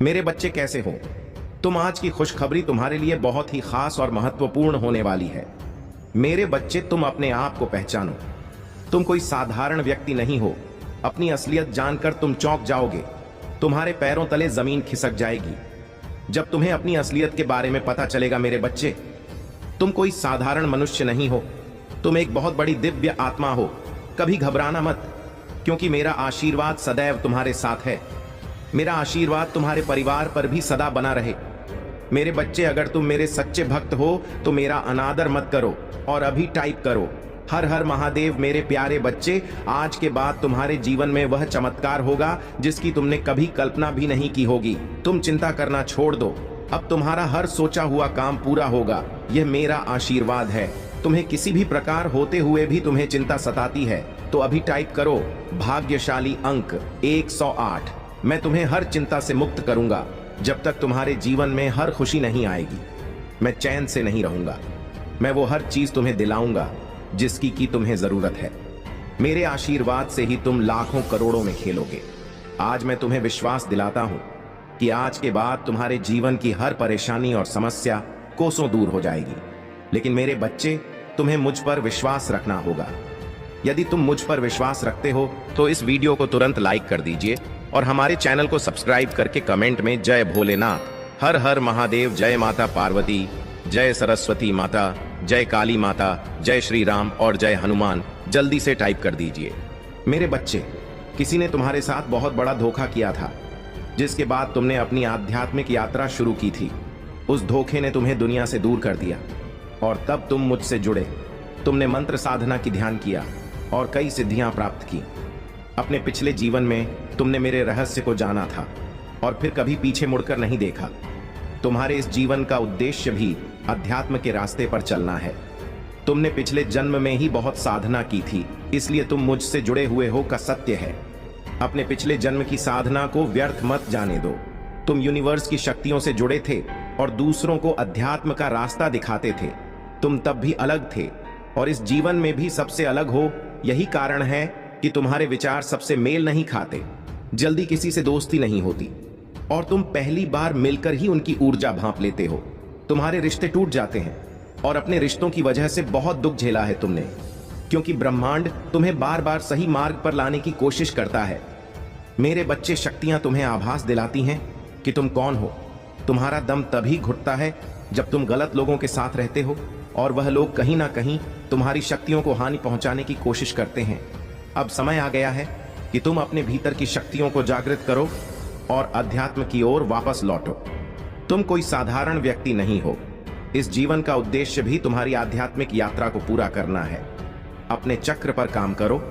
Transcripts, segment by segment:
मेरे बच्चे कैसे हो तुम? आज की खुशखबरी तुम्हारे लिए बहुत ही खास और महत्वपूर्ण होने वाली है। मेरे बच्चे, तुम अपने आप को पहचानो। तुम कोई साधारण व्यक्ति नहीं हो। अपनी असलियत जानकर तुम चौंक जाओगे। तुम्हारे पैरों तले जमीन खिसक जाएगी जब तुम्हें अपनी असलियत के बारे में पता चलेगा। मेरे बच्चे, तुम कोई साधारण मनुष्य नहीं हो। तुम एक बहुत बड़ी दिव्य आत्मा हो। कभी घबराना मत, क्योंकि मेरा आशीर्वाद सदैव तुम्हारे साथ है। मेरा आशीर्वाद तुम्हारे परिवार पर भी सदा बना रहे। मेरे बच्चे, अगर तुम मेरे सच्चे भक्त हो तो मेरा अनादर मत करो और अभी टाइप करो हर हर महादेव। मेरे प्यारे बच्चे, आज के बाद तुम्हारे जीवन में वह चमत्कार होगा जिसकी तुमने कभी कल्पना भी नहीं की होगी। तुम चिंता करना छोड़ दो। अब तुम्हारा हर सोचा हुआ काम पूरा होगा। यह मेरा आशीर्वाद है। तुम्हें किसी भी प्रकार होते हुए भी तुम्हें चिंता सताती है तो अभी टाइप करो भाग्यशाली अंक 108। मैं तुम्हें हर चिंता से मुक्त करूंगा जब तक तुम्हारे जीवन में हर खुशी नहीं आएगी। मैं चैन से नहीं रहूंगा। मैं वो हर चीज तुम्हें दिलाऊंगा जिसकी की तुम्हें जरूरत है। मेरे आशीर्वाद से ही तुम लाखों करोड़ों में खेलोगे। आज मैं तुम्हें विश्वास दिलाता हूं कि आज के बाद तुम्हारे जीवन की हर परेशानी और समस्या कोसों दूर हो जाएगी। लेकिन मेरे बच्चे, तुम्हें मुझ पर विश्वास रखना होगा। यदि तुम मुझ पर विश्वास रखते हो तो इस वीडियो को तुरंत लाइक कर दीजिए और हमारे चैनल को सब्सक्राइब करके कमेंट में जय भोलेनाथ, हर हर महादेव, जय माता पार्वती, जय सरस्वती माता, जय काली माता, जय श्री राम और जय हनुमान जल्दी से टाइप कर दीजिए। मेरे बच्चे, किसी ने तुम्हारे साथ बहुत बड़ा धोखा किया था, जिसके बाद तुमने अपनी आध्यात्मिक यात्रा शुरू की थी। उस धोखे ने तुम्हें दुनिया से दूर कर दिया और तब तुम मुझसे जुड़े। तुमने मंत्र साधना की ध्यान किया और कई सिद्धियां प्राप्त की। अपने पिछले जीवन में तुमने मेरे रहस्य को जाना था और फिर कभी पीछे मुड़कर नहीं देखा। तुम्हारे इस जीवन का उद्देश्य भी अध्यात्म के रास्ते पर चलना है। तुमने पिछले जन्म में ही बहुत साधना की थी, इसलिए तुम मुझसे जुड़े हुए हो का सत्य है। अपने पिछले जन्म की साधना को व्यर्थ मत जाने दो। तुम यूनिवर्स की शक्तियों से जुड़े थे और दूसरों को अध्यात्म का रास्ता दिखाते थे। तुम तब भी अलग थे और इस जीवन में भी सबसे अलग हो। यही कारण है कि तुम्हारे विचार सबसे मेल नहीं खाते, जल्दी किसी से दोस्ती नहीं होती और तुम पहली बार मिलकर ही उनकी ऊर्जा भांप लेते हो। तुम्हारे रिश्ते टूट जाते हैं और अपने रिश्तों की वजह से बहुत दुख झेला है तुमने, क्योंकि ब्रह्मांड तुम्हें बार बार सही मार्ग पर लाने की कोशिश करता है। मेरे बच्चे, शक्तियां तुम्हें आभास दिलाती हैं कि तुम कौन हो। तुम्हारा दम तभी घुटता है जब तुम गलत लोगों के साथ रहते हो और वह लोग कहीं ना कहीं तुम्हारी शक्तियों को हानि पहुंचाने की कोशिश करते हैं। अब समय आ गया है कि तुम अपने भीतर की शक्तियों को जागृत करो और अध्यात्म की ओर वापस लौटो। तुम कोई साधारण व्यक्ति नहीं हो। इस जीवन का उद्देश्य भी तुम्हारी आध्यात्मिक यात्रा को पूरा करना है। अपने चक्र पर काम करो,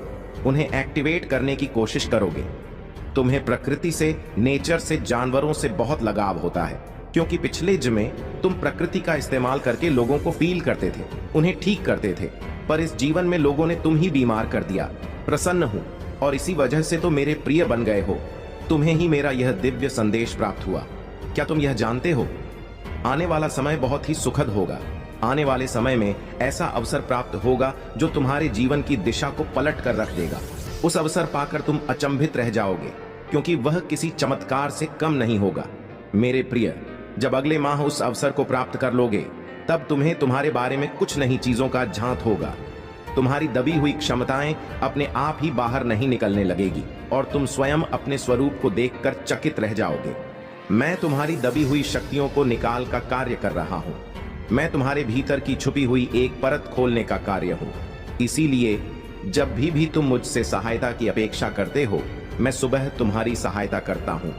उन्हें एक्टिवेट करने की कोशिश करोगे। तुम्हें प्रकृति से, नेचर से, जानवरों से बहुत लगाव होता है, क्योंकि पिछले जन्म में तुम प्रकृति का इस्तेमाल करके लोगों को फील करते थे, उन्हें ठीक करते थे। पर इस जीवन में लोगों ने तुम ही बीमार कर दिया। प्रसन्न हूं और इसी वजह से तो मेरे प्रिय बन गए हो। तुम्हें ही मेरा यह दिव्य संदेश प्राप्त हुआ। क्या तुम यह जानते हो? आने वाला समय बहुत ही सुखद होगा। आने वाले समय में ऐसा अवसर प्राप्त होगा जो तुम्हारे जीवन की दिशा को पलट कर रख देगा। उस अवसर पाकर तुम अचंभित रह जाओगे, क्योंकि वह किसी चमत्कार से कम नहीं होगा। मेरे प्रिय, जब अगले माह उस अवसर को प्राप्त कर लोगे, तब तुम्हें तुम्हारे बारे में कुछ नई चीजों का झांत होगा। तुम्हारी दबी हुई क्षमताएं अपने आप ही बाहर नहीं निकलने लगेगी और तुम स्वयं अपने स्वरूप को देखकर चकित रह जाओगे। मैं तुम्हारी दबी हुई शक्तियों को निकाल का कार्य कर रहा हूं। मैं तुम्हारे भीतर की छुपी हुई एक परत खोलने का कार्य हूं। इसीलिए जब भी तुम मुझसे सहायता की अपेक्षा करते हो, मैं सुबह तुम्हारी सहायता करता हूं।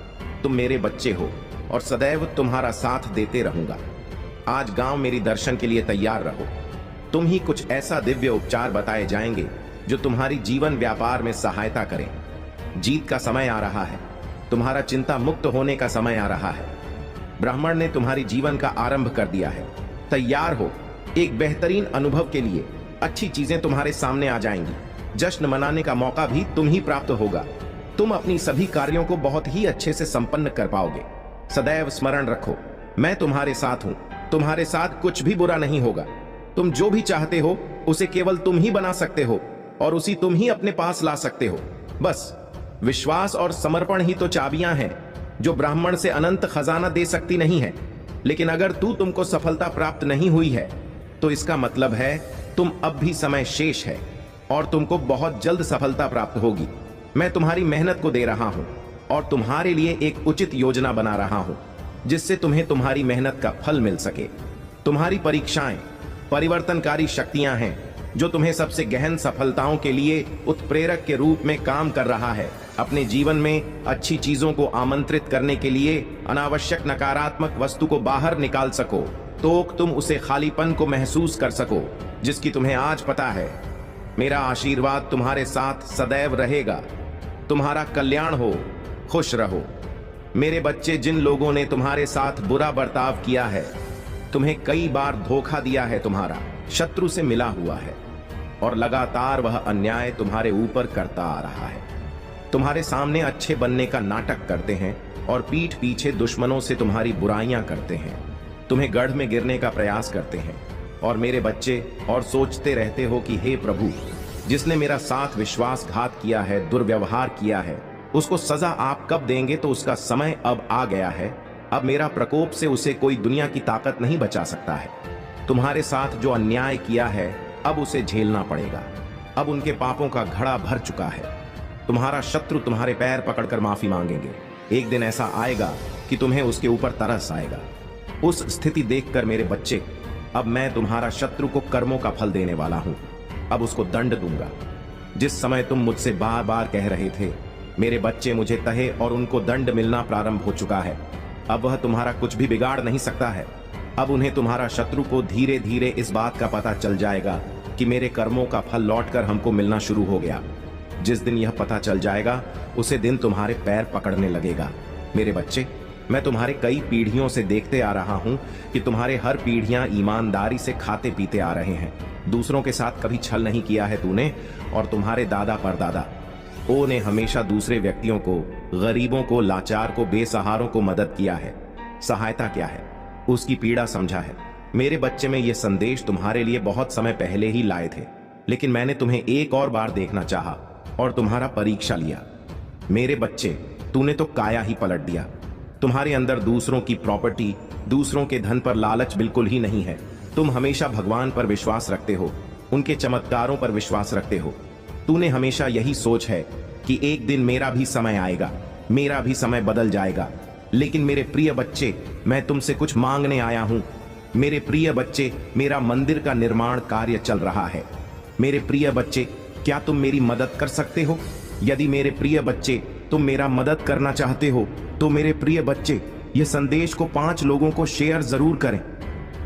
तुम मेरे बच्चे हो और सदैव तुम्हारा साथ देते रहूंगा। आज गांव मेरी दर्शन के लिए तैयार रहो। तुम ही कुछ ऐसा दिव्य उपचार बताए जाएंगे जो तुम्हारी जीवन व्यापार में सहायता करें। जीत का समय आ रहा है। तुम्हारा चिंता मुक्त होने का समय आ रहा है। ब्राह्मण ने तुम्हारी जीवन का आरंभ कर दिया है। तैयार हो एक बेहतरीन अनुभव के लिए। अच्छी चीजें तुम्हारे सामने आ जाएंगी। जश्न मनाने का मौका भी तुम ही प्राप्त होगा। तुम अपनी सभी कार्यों को बहुत ही अच्छे से संपन्न कर पाओगे। सदैव स्मरण रखो, मैं तुम्हारे साथ हूं। तुम्हारे साथ कुछ भी बुरा नहीं होगा। तुम जो भी चाहते हो उसे केवल तुम ही बना सकते हो और उसी तुम ही अपने पास ला सकते हो। बस विश्वास और समर्पण ही तो चाबियां हैं। जो ब्राह्मण से अनंत खजाना दे सकती नहीं है। लेकिन अगर तुमको सफलता प्राप्त नहीं हुई है तो इसका मतलब है तुम अब भी समय शेष है और तुमको बहुत जल्द सफलता प्राप्त होगी। मैं तुम्हारी मेहनत को दे रहा हूं और तुम्हारे लिए एक उचित योजना बना रहा हूं जिससे तुम्हें तुम्हारी मेहनत का फल मिल सके। तुम्हारी परीक्षाएं परिवर्तनकारी शक्तियां हैं जो तुम्हें सबसे गहन सफलताओं के लिए उत्प्रेरक के रूप में काम कर रहा है। अपने जीवन में अच्छी चीजों को आमंत्रित करने के लिए अनावश्यक नकारात्मक वस्तु को बाहर निकाल सको तो तुम उसे खालीपन को महसूस कर सको जिसकी तुम्हें आज पता है। मेरा आशीर्वाद तुम्हारे साथ सदैव रहेगा। तुम्हारा कल्याण हो, खुश रहो। मेरे बच्चे, जिन लोगों ने तुम्हारे साथ बुरा बर्ताव किया है, तुम्हें कई बार धोखा दिया है, तुम्हारा शत्रु से मिला हुआ है और लगातार वह अन्याय तुम्हारे ऊपर करता आ रहा है। तुम्हारे सामने अच्छे बनने का नाटक करते हैं और पीठ पीछे दुश्मनों से तुम्हारी बुराइयां करते हैं, तुम्हें गढ़ में गिरने का प्रयास करते हैं। और मेरे बच्चे, और सोचते रहते हो कि हे प्रभु, जिसने मेरा साथ विश्वासघात किया है, दुर्व्यवहार किया है, उसको सजा आप कब देंगे? तो उसका समय अब आ गया है। अब मेरा प्रकोप से उसे कोई दुनिया की ताकत नहीं बचा सकता है। तुम्हारे साथ जो अन्याय किया है अब उसे झेलना पड़ेगा। अब उनके पापों का घड़ा भर चुका है। तुम्हारा शत्रु तुम्हारे पैर पकड़कर माफी मांगेंगे। एक दिन ऐसा आएगा कि तुम्हें उसके ऊपर तरस आएगा। उस स्थिति देखकर मेरे बच्चे, अब मैं तुम्हारा शत्रु को कर्मों का फल देने वाला हूं। अब उसको दंड दूंगा। जिस समय तुम मुझसे बार बार कह रहे थे मेरे बच्चे मुझे तहे, और उनको दंड मिलना प्रारंभ हो चुका है। अब वह तुम्हारा कुछ भी बिगाड़ नहीं सकता है। अब उन्हें, तुम्हारा शत्रु को धीरे धीरे इस बात का पता चल जाएगा कि मेरे कर्मों का फल लौटकर हमको मिलना शुरू हो गया। जिस दिन यह पता चल जाएगा उसे दिन तुम्हारे पैर पकड़ने लगेगा। मेरे बच्चे, मैं तुम्हारे कई पीढ़ियों से देखते आ रहा हूं कि तुम्हारे हर पीढ़ियां ईमानदारी से खाते पीते आ रहे हैं। दूसरों के साथ कभी छल नहीं किया है तूने, और तुम्हारे दादा परदादा ओ ने हमेशा दूसरे व्यक्तियों को, गरीबों को, लाचार को, बेसहारों को मदद किया है। सहायता क्या है, उसकी पीड़ा समझा है। मेरे बच्चे, में ये संदेश तुम्हारे लिए बहुत समय पहले ही लाए थे, लेकिन मैंने तुम्हें एक और बार देखना चाहा और तुम्हारा परीक्षा लिया। मेरे बच्चे, तूने तो काया ही पलट दिया। तुम्हारे अंदर दूसरों की प्रॉपर्टी, दूसरों के धन पर लालच बिल्कुल ही नहीं है। तुम हमेशा भगवान पर विश्वास रखते हो, उनके चमत्कारों पर विश्वास रखते हो। तूने हमेशा यही सोच है कि एक दिन मेरा भी समय आएगा, मेरा भी समय बदल जाएगा। लेकिन मेरे प्रिय बच्चे, मैं तुमसे कुछ मांगने आया हूं। मेरे प्रिय बच्चे, मेरा मंदिर का निर्माण कार्य चल रहा है। मेरे प्रिय बच्चे, क्या तुम मेरी मदद कर सकते हो? यदि मेरे प्रिय बच्चे तुम मेरा मदद करना चाहते हो तो मेरे प्रिय बच्चे, यह संदेश को 5 लोगों को शेयर जरूर करें।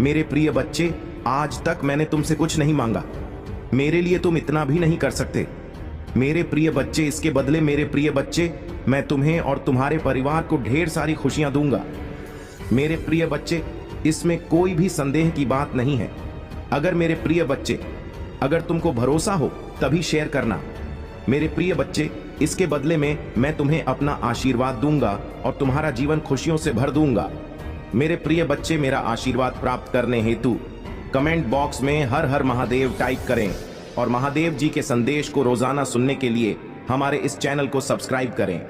मेरे प्रिय बच्चे, आज तक मैंने तुमसे कुछ नहीं मांगा, मेरे लिए तुम इतना भी नहीं कर सकते। मेरे प्रिय बच्चे, इसके बदले मेरे प्रिय बच्चे, मैं तुम्हें और तुम्हारे परिवार को ढेर सारी खुशियां दूंगा। मेरे प्रिय बच्चे, इसमें कोई भी संदेह की बात नहीं है। अगर मेरे प्रिय बच्चे, अगर तुमको भरोसा हो तभी शेयर करना। मेरे प्रिय बच्चे, इसके बदले में मैं तुम्हें अपना आशीर्वाद दूंगा और तुम्हारा जीवन खुशियों से भर दूंगा। मेरे प्रिय बच्चे, मेरा आशीर्वाद प्राप्त करने हेतु कमेंट बॉक्स में हर हर महादेव टाइप करें और महादेव जी के संदेश को रोजाना सुनने के लिए हमारे इस चैनल को सब्सक्राइब करें।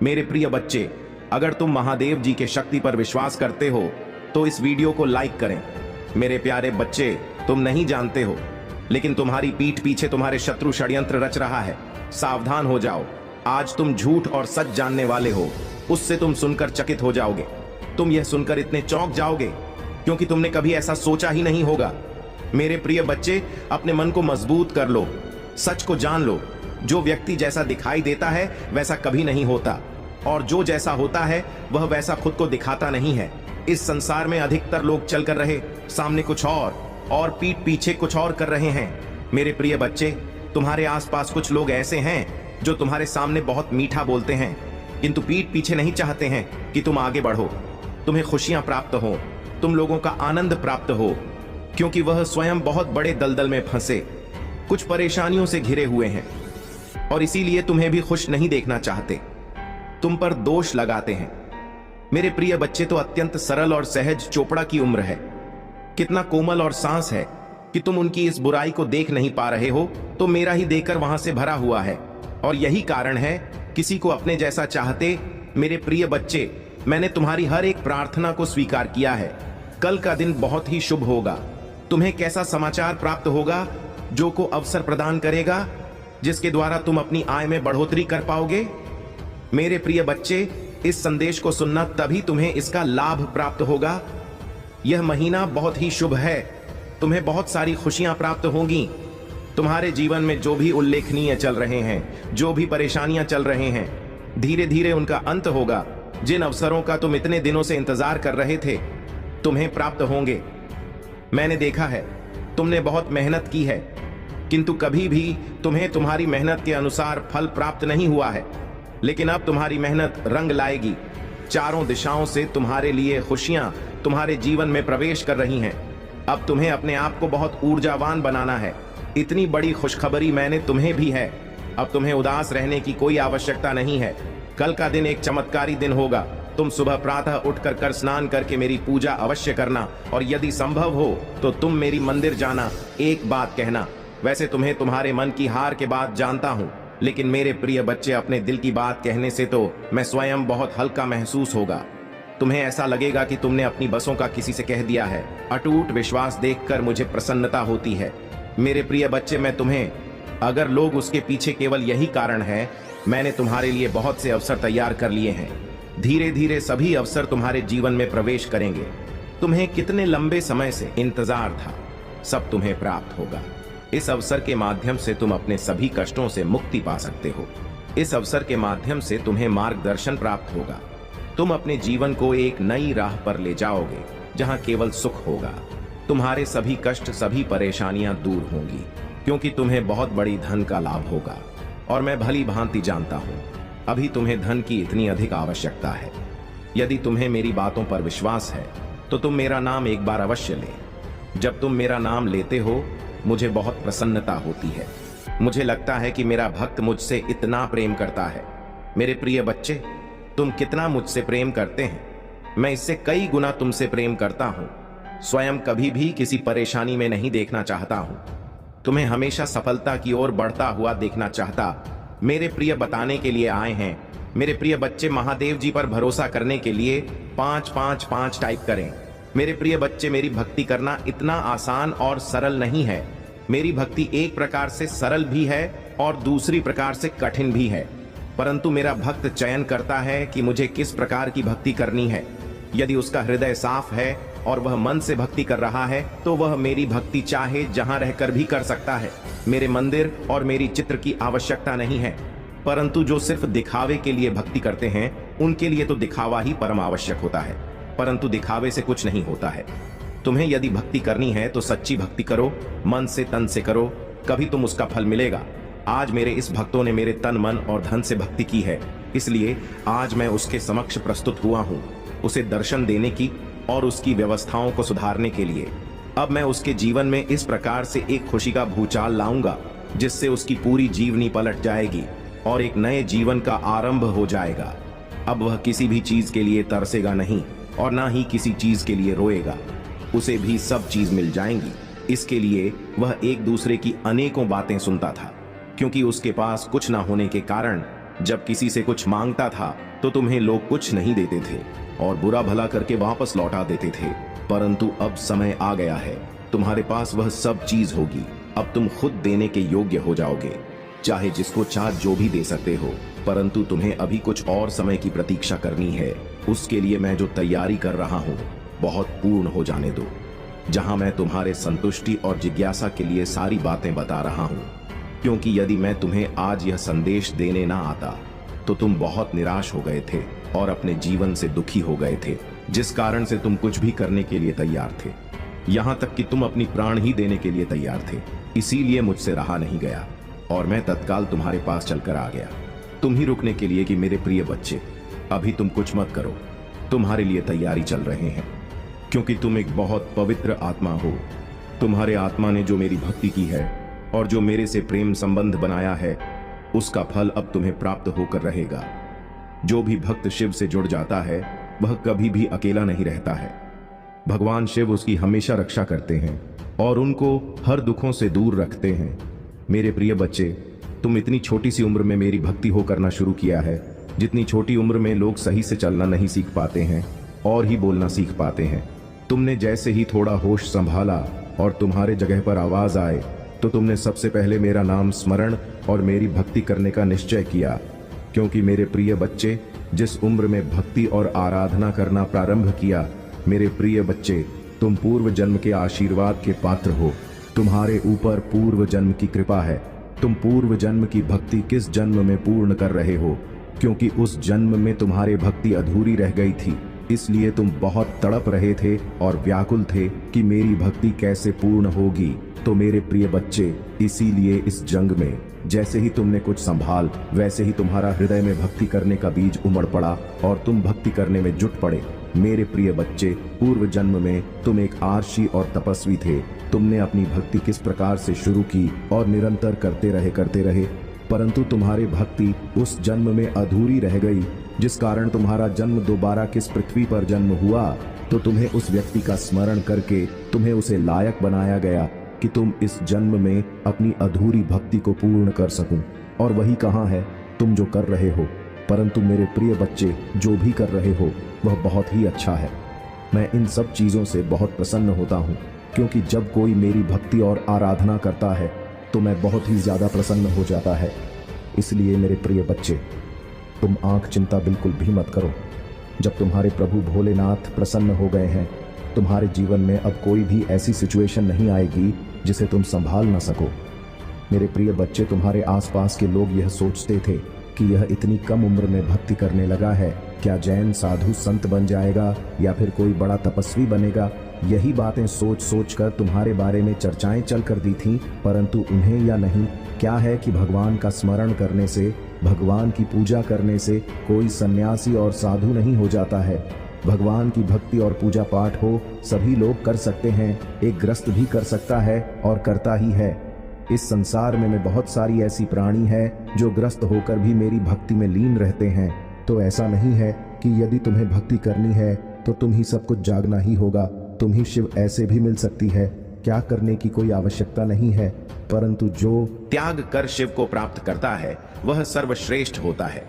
मेरे प्रिय बच्चे, अगर तुम महादेव जी के शक्ति पर विश्वास करते हो तो इस वीडियो को लाइक करें। मेरे प्यारे बच्चे, तुम नहीं जानते हो, लेकिन तुम्हारी पीठ पीछे तुम्हारे शत्रु षड्यंत्र रच रहा है। सावधान हो जाओ। आज तुम झूठ और सच जानने वाले हो, उससे तुम सुनकर चकित हो जाओगे। तुम यह सुनकर इतने चौंक जाओगे क्योंकि तुमने कभी ऐसा सोचा ही नहीं होगा। मेरे प्रिय बच्चे, अपने मन को मजबूत कर लो, सच को जान लो। जो व्यक्ति जैसा दिखाई देता है वैसा कभी नहीं होता, और जो जैसा होता है वह वैसा खुद को दिखाता नहीं है। इस संसार में अधिकतर लोग चल कर रहे सामने कुछ और पीठ पीछे कुछ और कर रहे हैं। मेरे प्रिय बच्चे, तुम्हारे आसपास कुछ लोग ऐसे हैं जो तुम्हारे सामने बहुत मीठा बोलते हैं, किंतु पीठ पीछे नहीं चाहते हैं कि तुम आगे बढ़ो, तुम्हें खुशियां प्राप्त हो, तुम लोगों का आनंद प्राप्त हो, क्योंकि वह स्वयं बहुत बड़े दलदल में फंसे, कुछ परेशानियों से घिरे हुए हैं और इसीलिए तुम्हें भी खुश नहीं देखना चाहते, तुम पर दोष लगाते हैं। मेरे प्रिय बच्चे, तो अत्यंत सरल और सहज चोपड़ा की उम्र है, कितना कोमल और सांस है कि तुम उनकी इस बुराई को देख नहीं पा रहे हो, तो मेरा ही देकर वहां से भरा हुआ है। और यही कारण है, किसी को अपने जैसा चाहते मेरे प्रिय बच्चे मैंने तुम्हारी हर एक प्रार्थना को स्वीकार किया है। कल का दिन बहुत ही शुभ होगा। तुम्हें कैसा समाचार प्राप्त होगा जो को अवसर प्रदान करेगा, जिसके द्वारा तुम अपनी आय में बढ़ोतरी कर पाओगे। मेरे प्रिय बच्चे, इस संदेश को सुनना, तभी तुम्हें इसका लाभ प्राप्त होगा। यह महीना बहुत ही शुभ है। तुम्हें बहुत सारी खुशियां प्राप्त होंगी। तुम्हारे जीवन में जो भी उल्लेखनीय चल रहे हैं, जो भी परेशानियां चल रहे हैं, धीरे धीरे उनका अंत होगा। जिन अवसरों का तुम इतने दिनों से इंतजार कर रहे थे, तुम्हें प्राप्त होंगे। मैंने देखा है, तुमने बहुत मेहनत की है, किंतु कभी भी तुम्हें तुम्हारी मेहनत के अनुसार फल प्राप्त नहीं हुआ है। लेकिन अब तुम्हारी मेहनत रंग लाएगी। चारों दिशाओं से तुम्हारे लिए खुशियां तुम्हारे जीवन में प्रवेश कर रही हैं। अब तुम्हें अपने आप को बहुत ऊर्जावान बनाना है। इतनी बड़ी खुशखबरी मैंने तुम्हें भी है। अब तुम्हें उदास रहने की कोई आवश्यकता नहीं है। कल का दिन एक चमत्कारी दिन होगा। तुम सुबह प्रातः उठकर कर स्नान करके मेरी पूजा अवश्य करना, और यदि संभव हो तो तुम मेरी मंदिर जाना। एक बात कहना, वैसे तुम्हें तुम्हारे मन की हार के बाद जानता हूं, लेकिन मेरे प्रिय बच्चे, अपने दिल की बात कहने से तो मैं स्वयं बहुत हल्का महसूस होगा। तुम्हें ऐसा लगेगा कि तुमने अपनी बसों का किसी से कह दिया है। अटूट विश्वास देखकर मुझे प्रसन्नता होती है। मेरे प्रिय बच्चे, मैं तुम्हें, अगर लोग उसके पीछे केवल यही कारण है, मैंने तुम्हारे लिए बहुत से अवसर तैयार कर लिए हैं। धीरे धीरे सभी अवसर तुम्हारे जीवन में प्रवेश करेंगे। तुम्हें कितने लंबे समय से इंतजार था, सब तुम्हें प्राप्त होगा। इस अवसर के माध्यम से तुम अपने सभी कष्टों से मुक्ति पा सकते हो। इस अवसर के माध्यम से तुम्हें मार्गदर्शन प्राप्त होगा। तुम अपने जीवन को एक नई राह पर ले जाओगे, जहां केवल सुख होगा। तुम्हारे सभी कष्ट, सभी परेशानियां दूर होंगी, क्योंकि तुम्हें बहुत बड़ी धन का लाभ होगा। और मैं भली भांति जानता हूं, अभी तुम्हें धन की इतनी अधिक आवश्यकता है। यदि तुम्हें मेरी बातों पर विश्वास है तो तुम मेरा नाम एक बार अवश्य ले। जब तुम मेरा नाम लेते हो, मुझे बहुत प्रसन्नता होती है। मुझे लगता है कि मेरा भक्त मुझसे इतना प्रेम करता है। मेरे प्रिय बच्चे, तुम कितना मुझसे प्रेम करते हैं, मैं इससे कई गुना तुमसे प्रेम करता हूं। स्वयं कभी भी किसी परेशानी में नहीं देखना चाहता हूं। तुम्हें हमेशा सफलता की ओर बढ़ता हुआ देखना चाहता। मेरे प्रिय बताने के लिए आए हैं। मेरे प्रिय बच्चे, महादेव जी पर भरोसा करने के लिए 555 टाइप करें। मेरे प्रिय बच्चे, मेरी भक्ति करना इतना आसान और सरल नहीं है। मेरी भक्ति एक प्रकार से सरल भी है और दूसरी प्रकार से कठिन भी है, परंतु मेरा भक्त चयन करता है कि मुझे किस प्रकार की भक्ति करनी है। यदि उसका हृदय साफ है और वह मन से भक्ति कर रहा है, तो वह मेरी भक्ति चाहे जहां रहकर भी कर सकता है। मेरे मंदिर और मेरी चित्र की आवश्यकता नहीं है, परंतु जो सिर्फ दिखावे के लिए भक्ति करते हैं, उनके लिए तो दिखावा ही परम आवश्यक होता है, परंतु दिखावे से कुछ नहीं होता है। तुम्हें यदि भक्ति करनी है तो सच्ची भक्ति करो, मन से तन से करो, कभी तुम उसका फल मिलेगा। आज मेरे इस भक्तों ने मेरे तन, मन और धन से भक्ति की है, इसलिए आज मैं उसके समक्ष प्रस्तुत हुआ हूँ, उसे दर्शन देने की और उसकी व्यवस्थाओं को सुधारने के लिए। अब मैं उसके जीवन में इस प्रकार से एक खुशी का भूचाल लाऊंगा, जिससे उसकी पूरी जीवनी पलट जाएगी और एक नए जीवन का आरंभ हो जाएगा। अब वह किसी भी चीज के लिए तरसेगा नहीं और ना ही किसी चीज के लिए रोएगा। उसे भी सब चीज मिल जाएंगी। इसके लिए वह एक दूसरे की अनेकों बातें सुनता था, क्योंकि उसके पास कुछ ना होने के कारण जब किसी से कुछ मांगता था तो तुम्हें लोग कुछ नहीं देते थे और बुरा भला करके वापस लौटा देते थे। परंतु अब समय आ गया है, तुम्हारे पास वह सब चीज होगी। अब तुम खुद देने के योग्य हो जाओगे, चाहे जिसको चाह जो भी दे सकते हो, परंतु तुम्हें अभी कुछ और समय की प्रतीक्षा करनी है। उसके लिए मैं जो तैयारी कर रहा हूँ बहुत पूर्ण हो जाने दो, जहां मैं तुम्हारे संतुष्टि और जिज्ञासा के लिए सारी बातें बता रहा हूँ। क्योंकि यदि मैं तुम्हें आज यह संदेश देने ना आता तो तुम बहुत निराश हो गए थे और अपने जीवन से दुखी हो गए थे, जिस कारण से तुम कुछ भी करने के लिए तैयार थे, यहां तक कि तुम अपनी प्राण ही देने के लिए तैयार थे। इसीलिए मुझसे रहा नहीं गया और मैं तत्काल तुम्हारे पास चलकर आ गया, तुम ही रुकने के लिए कि मेरे प्रिय बच्चे, अभी तुम कुछ मत करो, तुम्हारे लिए तैयारी चल रहे हैं, क्योंकि तुम एक बहुत पवित्र आत्मा हो। तुम्हारे आत्मा ने जो मेरी भक्ति की है और जो मेरे से प्रेम संबंध बनाया है, उसका फल अब तुम्हें प्राप्त होकर रहेगा। जो भी भक्त शिव से जुड़ जाता है वह कभी भी अकेला नहीं रहता है। भगवान शिव उसकी हमेशा रक्षा करते हैं और उनको हर दुखों से दूर रखते हैं। मेरे प्रिय बच्चे, तुम इतनी छोटी सी उम्र में मेरी भक्ति हो करना शुरू किया है, जितनी छोटी उम्र में लोग सही से चलना नहीं सीख पाते हैं और ही बोलना सीख पाते हैं। तुमने जैसे ही थोड़ा होश संभाला और तुम्हारे जगह पर आवाज आए तो तुमने सबसे पहले मेरा नाम स्मरण और मेरी भक्ति करने का निश्चय किया। क्योंकि मेरे प्रिय बच्चे, जिस उम्र में भक्ति और आराधना करना प्रारंभ किया, मेरे प्रिय बच्चे, तुम पूर्व जन्म के आशीर्वाद के पात्र हो। तुम्हारे ऊपर पूर्व जन्म की कृपा है। तुम पूर्व जन्म की भक्ति किस जन्म में पूर्ण कर रहे हो? क्योंकि उस जन्म में तुम्हारी भक्ति अधूरी रह गई थी, इसलिए तुम बहुत तड़प रहे थे और व्याकुल थे कि मेरी भक्ति कैसे पूर्ण होगी। तो मेरे प्रिय बच्चे, इसीलिए इस जंग में जैसे ही तुमने कुछ संभाल, वैसे ही तुम्हारा हृदय में भक्ति करने का बीज उमड़ पड़ा और तुम भक्ति करने में जुट पड़े। मेरे प्रिय बच्चे, पूर्व जन्म में तुम एक आर्षी और तपस्वी थे। तुमने अपनी भक्ति किस प्रकार से शुरू की और निरंतर करते रहे, परंतु तुम्हारी भक्ति उस जन्म में अधूरी रह गई, जिस कारण तुम्हारा जन्म दोबारा किस पृथ्वी पर जन्म हुआ, तो तुम्हें उस व्यक्ति का स्मरण करके तुम्हें उसे लायक बनाया गया कि तुम इस जन्म में अपनी अधूरी भक्ति को पूर्ण कर सकूं। और वही कहाँ है तुम जो कर रहे हो। परंतु मेरे प्रिय बच्चे, जो भी कर रहे हो वह बहुत ही अच्छा है। मैं इन सब चीज़ों से बहुत प्रसन्न होता हूँ, क्योंकि जब कोई मेरी भक्ति और आराधना करता है तो मैं बहुत ही ज़्यादा प्रसन्न हो जाता है। इसलिए मेरे प्रिय बच्चे, तुम आंख चिंता बिल्कुल भी मत करो। जब तुम्हारे प्रभु भोलेनाथ प्रसन्न हो गए हैं, तुम्हारे जीवन में अब कोई भी ऐसी सिचुएशन नहीं आएगी जिसे तुम संभाल ना सको। मेरे प्रिय बच्चे, तुम्हारे आसपास के लोग यह सोचते थे कि यह इतनी कम उम्र में भक्ति करने लगा है, क्या जैन साधु संत बन जाएगा या फिर कोई बड़ा तपस्वी बनेगा। यही बातें सोच सोच कर तुम्हारे बारे में चर्चाएं चल कर दी थीं, परंतु उन्हें या नहीं क्या है कि भगवान का स्मरण करने से, भगवान की पूजा करने से कोई सन्यासी और साधु नहीं हो जाता है। भगवान की भक्ति और पूजा पाठ हो सभी लोग कर सकते हैं, एक गृहस्थ भी कर सकता है और करता ही है। इस संसार में बहुत सारी ऐसी प्राणी है जो ग्रस्त होकर भी मेरी भक्ति में लीन रहते हैं। तो ऐसा नहीं है कि यदि तुम्हें भक्ति करनी है तो तुम ही सब कुछ जागना ही होगा। तुम ही शिव ऐसे भी मिल सकती है, क्या करने की कोई आवश्यकता नहीं है। परंतु जो त्याग कर शिव को प्राप्त करता है वह सर्वश्रेष्ठ होता है,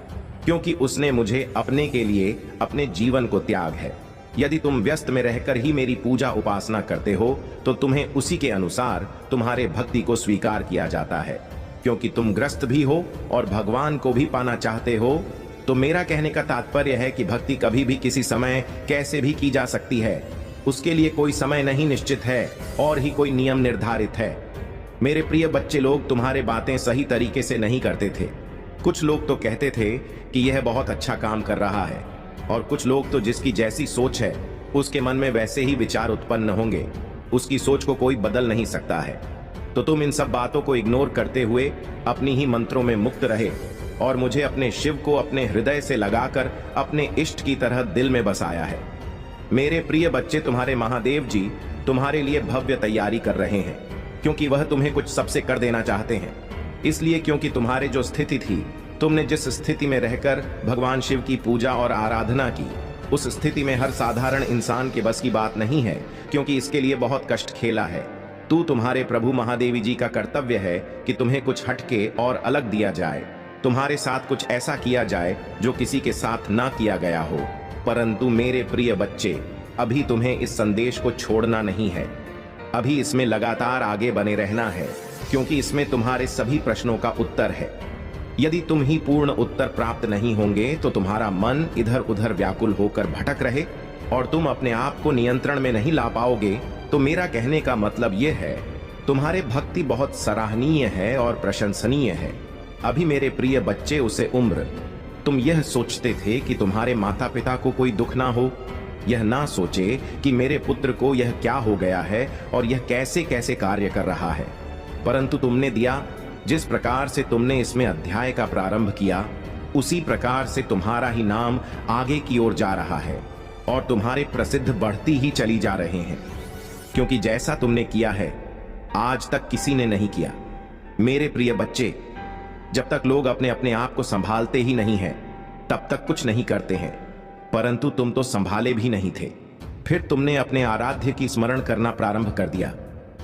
क्योंकि उसने मुझे अपने के लिए अपने जीवन को त्याग है। यदि तुम व्यस्त में रहकर ही मेरी पूजा उपासना करते हो तो तुम्हें उसी के अनुसार तुम्हारे भक्ति को स्वीकार किया जाता है। क्योंकि तुम ग्रस्त भी हो और भगवान को भी पाना चाहते हो, तो मेरा कहने का तात्पर्य है कि भक्ति कभी भी किसी समय कैसे भी की जा सकती है। उसके लिए कोई समय नहीं निश्चित है और ही कोई नियम निर्धारित है। मेरे प्रिय बच्चे, लोग तुम्हारे बातें सही तरीके से नहीं करते थे। कुछ लोग तो कहते थे कि यह बहुत अच्छा काम कर रहा है, और कुछ लोग तो जिसकी जैसी सोच है उसके मन में वैसे ही विचार उत्पन्न होंगे। उसकी सोच को कोई बदल नहीं सकता है। तो तुम इन सब बातों को इग्नोर करते हुए अपनी ही मंत्रों में मुक्त रहे और मुझे अपने शिव को अपने हृदय से लगाकर अपने इष्ट की तरह दिल में बसाया है। मेरे प्रिय बच्चे, तुम्हारे महादेव जी तुम्हारे लिए भव्य तैयारी कर रहे हैं, क्योंकि वह तुम्हें कुछ सबसे कर देना चाहते हैं। इसलिए क्योंकि तुम्हारे जो स्थिति थी, तुमने जिस स्थिति में रहकर भगवान शिव की पूजा और आराधना की, उस स्थिति में हर साधारण इंसान के बस की बात नहीं है, क्योंकि इसके लिए बहुत कष्ट खेला है। तुम्हारे प्रभु महादेवी जी का कर्तव्य है कि तुम्हें कुछ हटके और अलग दिया जाए, तुम्हारे साथ कुछ ऐसा किया जाए जो किसी के साथ ना किया गया हो। परंतु मेरे प्रिय बच्चे, अभी तुम्हें इस संदेश को छोड़ना नहीं है। अभी इसमें लगातार आगे बने रहना है, क्योंकि इसमें तुम्हारे सभी प्रश्नों का उत्तर है। यदि तुम ही पूर्ण उत्तर प्राप्त नहीं होंगे तो तुम्हारा मन इधर उधर व्याकुल होकर भटक रहे और तुम अपने आप को नियंत्रण में नहीं ला पाओगे। तो मेरा कहने का मतलब यह है, तुम्हारे भक्ति बहुत सराहनीय है और प्रशंसनीय है। अभी मेरे प्रिय बच्चे, उसे उम्र तुम यह सोचते थे कि तुम्हारे माता पिता को कोई दुख ना हो, यह ना सोचे कि मेरे पुत्र को यह क्या हो गया है और यह कैसे कैसे कार्य कर रहा है। परंतु तुमने दिया, जिस प्रकार से तुमने इसमें अध्याय का प्रारंभ किया, उसी प्रकार से तुम्हारा ही नाम आगे की ओर जा रहा है और तुम्हारे प्रसिद्ध बढ़ती ही चली जा रहे हैं। क्योंकि जैसा तुमने किया है आज तक किसी ने नहीं किया। मेरे प्रिय बच्चे, जब तक लोग अपने अपने आप को संभालते ही नहीं हैं, तब तक कुछ नहीं करते हैं। परंतु तुम तो संभाले भी नहीं थे, फिर तुमने अपने आराध्य की स्मरण करना प्रारंभ कर दिया।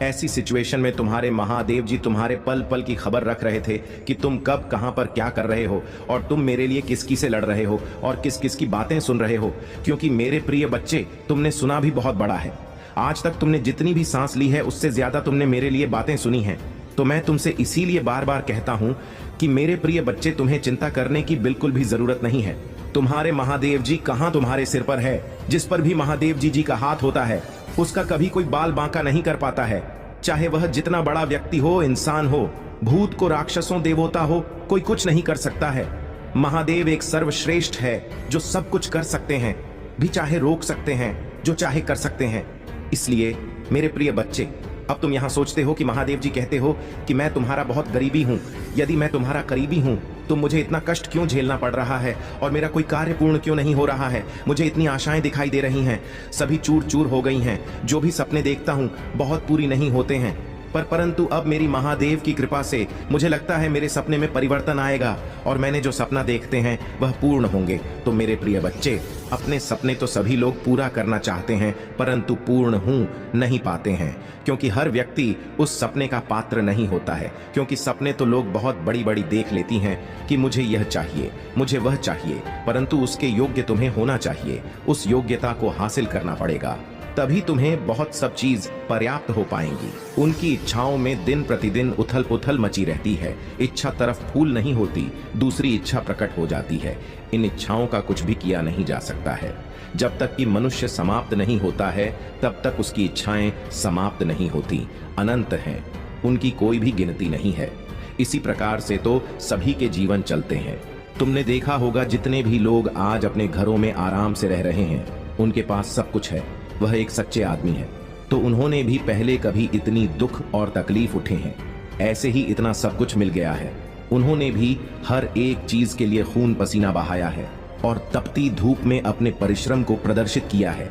ऐसी सिचुएशन में तुम्हारे महादेव जी तुम्हारे पल पल की खबर रख रहे थे कि तुम कब कहां पर क्या कर रहे हो और तुम मेरे लिए किस किस से लड़ रहे हो और किस किस की बातें सुन रहे हो। क्योंकि मेरे प्रिय बच्चे, तुमने सुना भी बहुत बड़ा है। आज तक तुमने जितनी भी सांस ली है उससे ज्यादा तुमने मेरे लिए बातें सुनी हैं। तो मैं तुमसे इसीलिए बार बार कहता हूं कि मेरे प्रिय बच्चे, तुम्हें चिंता करने की बिल्कुल भी जरूरत नहीं है। तुम्हारे महादेव जी कहां तुम्हारे सिर पर है। जिस पर भी महादेव जी का हाथ होता है उसका कभी कोई बाल बांका नहीं कर पाता है। चाहे वह जितना बड़ा व्यक्ति हो, इंसान हो, भूत को राक्षसों देवता हो, कोई कुछ नहीं कर सकता है। महादेव एक सर्वश्रेष्ठ है जो सब कुछ कर सकते हैं, भी चाहे रोक सकते हैं, जो चाहे कर सकते हैं। इसलिए मेरे प्रिय बच्चे, अब तुम यहां सोचते हो कि महादेव जी कहते हो कि मैं तुम्हारा बहुत गरीबी हूं। यदि मैं तुम्हारा करीबी हूं तो मुझे इतना कष्ट क्यों झेलना पड़ रहा है और मेरा कोई कार्य पूर्ण क्यों नहीं हो रहा है। मुझे इतनी आशाएं दिखाई दे रही हैं, सभी चूर चूर हो गई हैं। जो भी सपने देखता हूं बहुत पूरी नहीं होते हैं, परंतु अब मेरी महादेव की कृपा से मुझे लगता है मेरे सपने में परिवर्तन आएगा और मैंने जो सपना देखते हैं वह पूर्ण होंगे। तो मेरे प्रिय बच्चे, अपने सपने तो सभी लोग पूरा करना चाहते हैं परंतु पूर्ण हो नहीं पाते हैं, क्योंकि हर व्यक्ति उस सपने का पात्र नहीं होता है। क्योंकि सपने तो लोग बहुत बड़ी बड़ी देख लेती हैं कि मुझे यह चाहिए, मुझे वह चाहिए, परंतु उसके योग्य तुम्हें होना चाहिए। उस योग्यता को हासिल करना पड़ेगा, तभी तुम्हें बहुत सब चीज पर्याप्त हो पाएंगी। उनकी इच्छाओं में दिन प्रतिदिन उथल पुथल मची रहती है। इच्छा तरफ फूल नहीं होती, दूसरी इच्छा प्रकट हो जाती है। इन इच्छाओं का कुछ भी किया नहीं जा सकता है। जब तक कि मनुष्य समाप्त नहीं होता है तब तक उसकी इच्छाएं समाप्त नहीं होती, अनंत हैं, उनकी कोई भी गिनती नहीं है। इसी प्रकार से तो सभी के जीवन चलते हैं। तुमने देखा होगा जितने भी लोग आज अपने घरों में आराम से रह रहे हैं, उनके पास सब कुछ है, वह एक सच्चे आदमी है। तो उन्होंने भी पहले कभी इतनी दुख और तकलीफ उठे हैं, ऐसे ही इतना सब कुछ मिल गया है। उन्होंने भी हर एक चीज के लिए खून पसीना बहाया है और तपती धूप में अपने परिश्रम को प्रदर्शित किया है,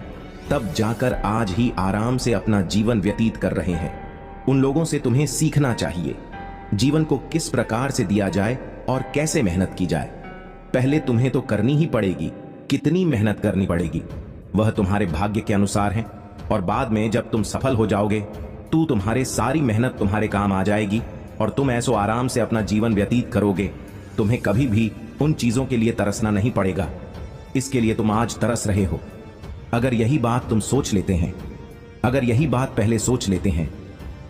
तब जाकर आज ही आराम से अपना जीवन व्यतीत कर रहे हैं। उन लोगों से तुम्हें सीखना चाहिए जीवन को किस प्रकार से दिया जाए और कैसे मेहनत की जाए। पहले तुम्हें तो करनी ही पड़ेगी, कितनी मेहनत करनी पड़ेगी वह तुम्हारे भाग्य के अनुसार है, और बाद में जब तुम सफल हो जाओगे तो तुम्हारे सारी मेहनत तुम्हारे काम आ जाएगी और तुम ऐसो आराम से अपना जीवन व्यतीत करोगे। तुम्हें कभी भी उन चीजों के लिए तरसना नहीं पड़ेगा, इसके लिए तुम आज तरस रहे हो। अगर यही बात तुम सोच लेते हैं, अगर यही बात पहले सोच लेते हैं,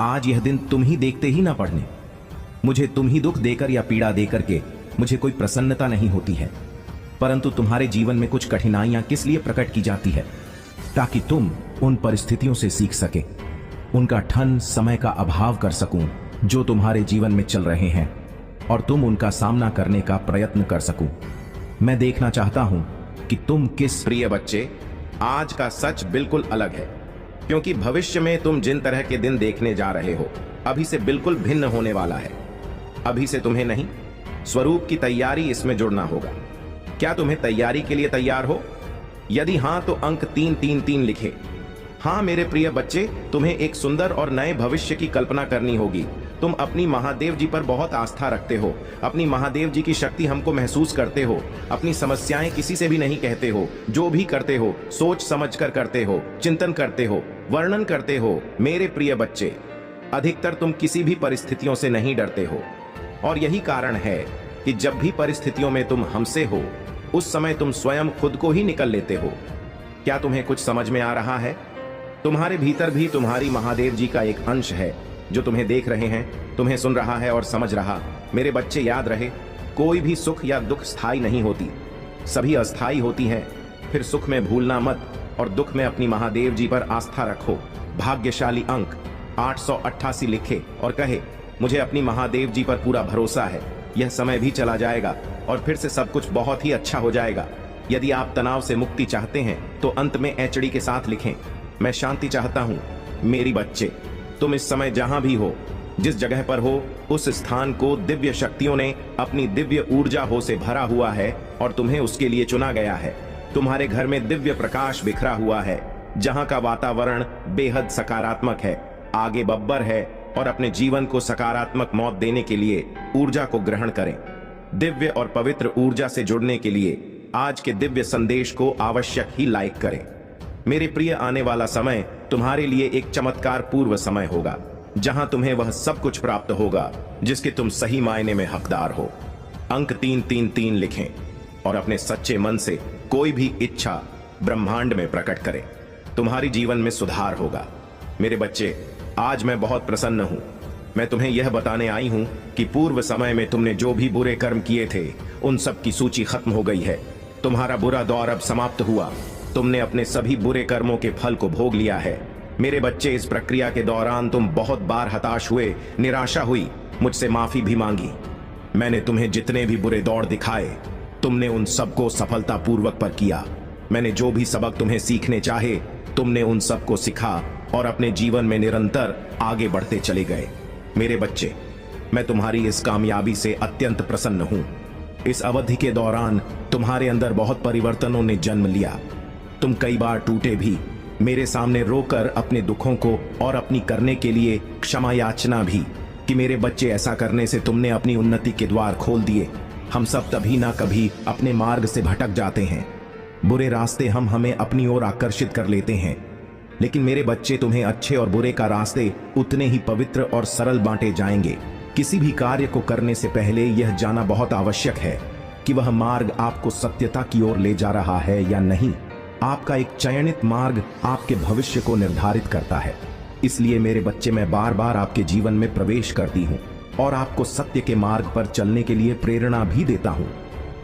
आज यह दिन तुम ही देखते ही ना पड़ने। मुझे तुम ही दुख देकर या पीड़ा देकर के मुझे कोई प्रसन्नता नहीं होती है, परंतु तुम्हारे जीवन में कुछ कठिनाइयां किस लिए प्रकट की जाती है, ताकि तुम उन परिस्थितियों से सीख सके, उनका ठन समय का अभाव कर सकूं जो तुम्हारे जीवन में चल रहे हैं, और तुम उनका सामना करने का प्रयत्न कर सकूं। मैं देखना चाहता हूं कि तुम किस। प्रिय बच्चे, आज का सच बिल्कुल अलग है, क्योंकि भविष्य में तुम जिन तरह के दिन देखने जा रहे हो अभी से बिल्कुल भिन्न होने वाला है। अभी से तुम्हें नहीं, स्वरूप की तैयारी इसमें जुड़ना होगा। क्या तुम्हें तैयारी के लिए तैयार हो? यदि हां तो अंक 333 लिखे। हां मेरे प्रिय बच्चे, तुम्हें एक सुंदर और नए भविष्य की कल्पना करनी होगी। तुम अपनी महादेव जी पर बहुत आस्था रखते हो, अपनी महादेव जी की शक्ति हमको महसूस करते हो, अपनी समस्याएं किसी से भी नहीं कहते हो, जो भी करते हो सोच समझ कर करते हो, चिंतन करते हो, वर्णन करते हो। मेरे प्रिय बच्चे, अधिकतर तुम किसी भी परिस्थितियों से नहीं डरते हो, और यही कारण है कि जब भी परिस्थितियों में तुम हमसे हो उस समय तुम स्वयं खुद को ही निकल लेते हो। क्या तुम्हें कुछ समझ में आ रहा है? तुम्हारे भीतर भी तुम्हारी महादेव जी का एक अंश है जो तुम्हें देख रहे हैं, तुम्हें सुन रहा है और समझ रहा। मेरे बच्चे, याद रहे, कोई भी सुख या दुख स्थायी नहीं होती, सभी अस्थायी होती हैं। फिर सुख में भूलना मत और दुख में अपनी महादेव जी पर आस्था रखो। भाग्यशाली अंक 888 लिखे और कहे, मुझे अपनी महादेव जी पर पूरा भरोसा है, यह समय भी चला जाएगा और फिर से सब कुछ बहुत ही अच्छा हो जाएगा। यदि आप तनाव से मुक्ति चाहते हैं तो अंत में एचडी के साथ लिखें, मैं शांति चाहता हूं। मेरी बच्चे, तुम इस समय जहां भी हो, जिस जगह पर हो, उस स्थान को दिव्य शक्तियों ने अपनी दिव्य ऊर्जा हो से भरा हुआ है और तुम्हें उसके लिए चुना गया है। तुम्हारे घर में दिव्य प्रकाश बिखरा हुआ है, जहां का वातावरण बेहद सकारात्मक है। आगे बब्बर है और अपने जीवन को सकारात्मक मौत देने के लिए ऊर्जा को ग्रहण करें। दिव्य और पवित्र ऊर्जा से जुड़ने के लिए आज के दिव्य संदेश को आवश्यक ही लाइक करें। मेरे प्रिय, आने वाला समय तुम्हारे लिए एक चमत्कार पूर्व समय होगा, जहां तुम्हें वह सब कुछ प्राप्त होगा जिसके तुम सही मायने में हकदार हो। अंक 333 लिखें और अपने सच्चे मन से कोई भी इच्छा ब्रह्मांड में प्रकट करें। तुम्हारी जीवन में सुधार होगा। मेरे बच्चे, आज मैं बहुत प्रसन्न हूं। मैं तुम्हें यह बताने आई हूं कि पूर्व समय में तुमने जो भी बुरे कर्म किए थे, उन सब की सूची खत्म हो गई है। तुम्हारा बुरा दौर अब समाप्त हुआ। तुमने अपने सभी बुरे कर्मों के फल को भोग लिया है। मेरे बच्चे, इस प्रक्रिया के दौरान तुम बहुत बार हताश हुए, निराशा हुई, मुझसे माफी भी मांगी। मैंने तुम्हें जितने भी बुरे दौर दिखाए, तुमने उन सबको सफलतापूर्वक पर किया। मैंने जो भी सबक तुम्हें सीखने चाहे, तुमने उन सबको सिखा और अपने जीवन में निरंतर आगे बढ़ते चले गए। मेरे बच्चे, मैं तुम्हारी इस कामयाबी से अत्यंत प्रसन्न हूं। इस अवधि के दौरान तुम्हारे अंदर बहुत परिवर्तनों ने जन्म लिया। तुम कई बार टूटे भी, मेरे सामने रोकर अपने दुखों को और अपनी करने के लिए क्षमा याचना भी कि मेरे बच्चे, ऐसा करने से तुमने अपनी उन्नति के द्वार खोल दिए। हम सब तभी ना कभी अपने मार्ग से भटक जाते हैं। बुरे रास्ते हम हमें अपनी ओर आकर्षित कर लेते हैं, लेकिन मेरे बच्चे, तुम्हें अच्छे और बुरे का रास्ते उतने ही पवित्र और सरल बांटे जाएंगे। किसी भी कार्य को करने से पहले यह जाना बहुत आवश्यक है कि वह मार्ग आपको सत्यता की ओर ले जा रहा है या नहीं। आपका एक चयनित मार्ग आपके भविष्य को निर्धारित करता है। इसलिए मेरे बच्चे, मैं बार बार आपके जीवन में प्रवेश करती हूँ और आपको सत्य के मार्ग पर चलने के लिए प्रेरणा भी देता हूँ।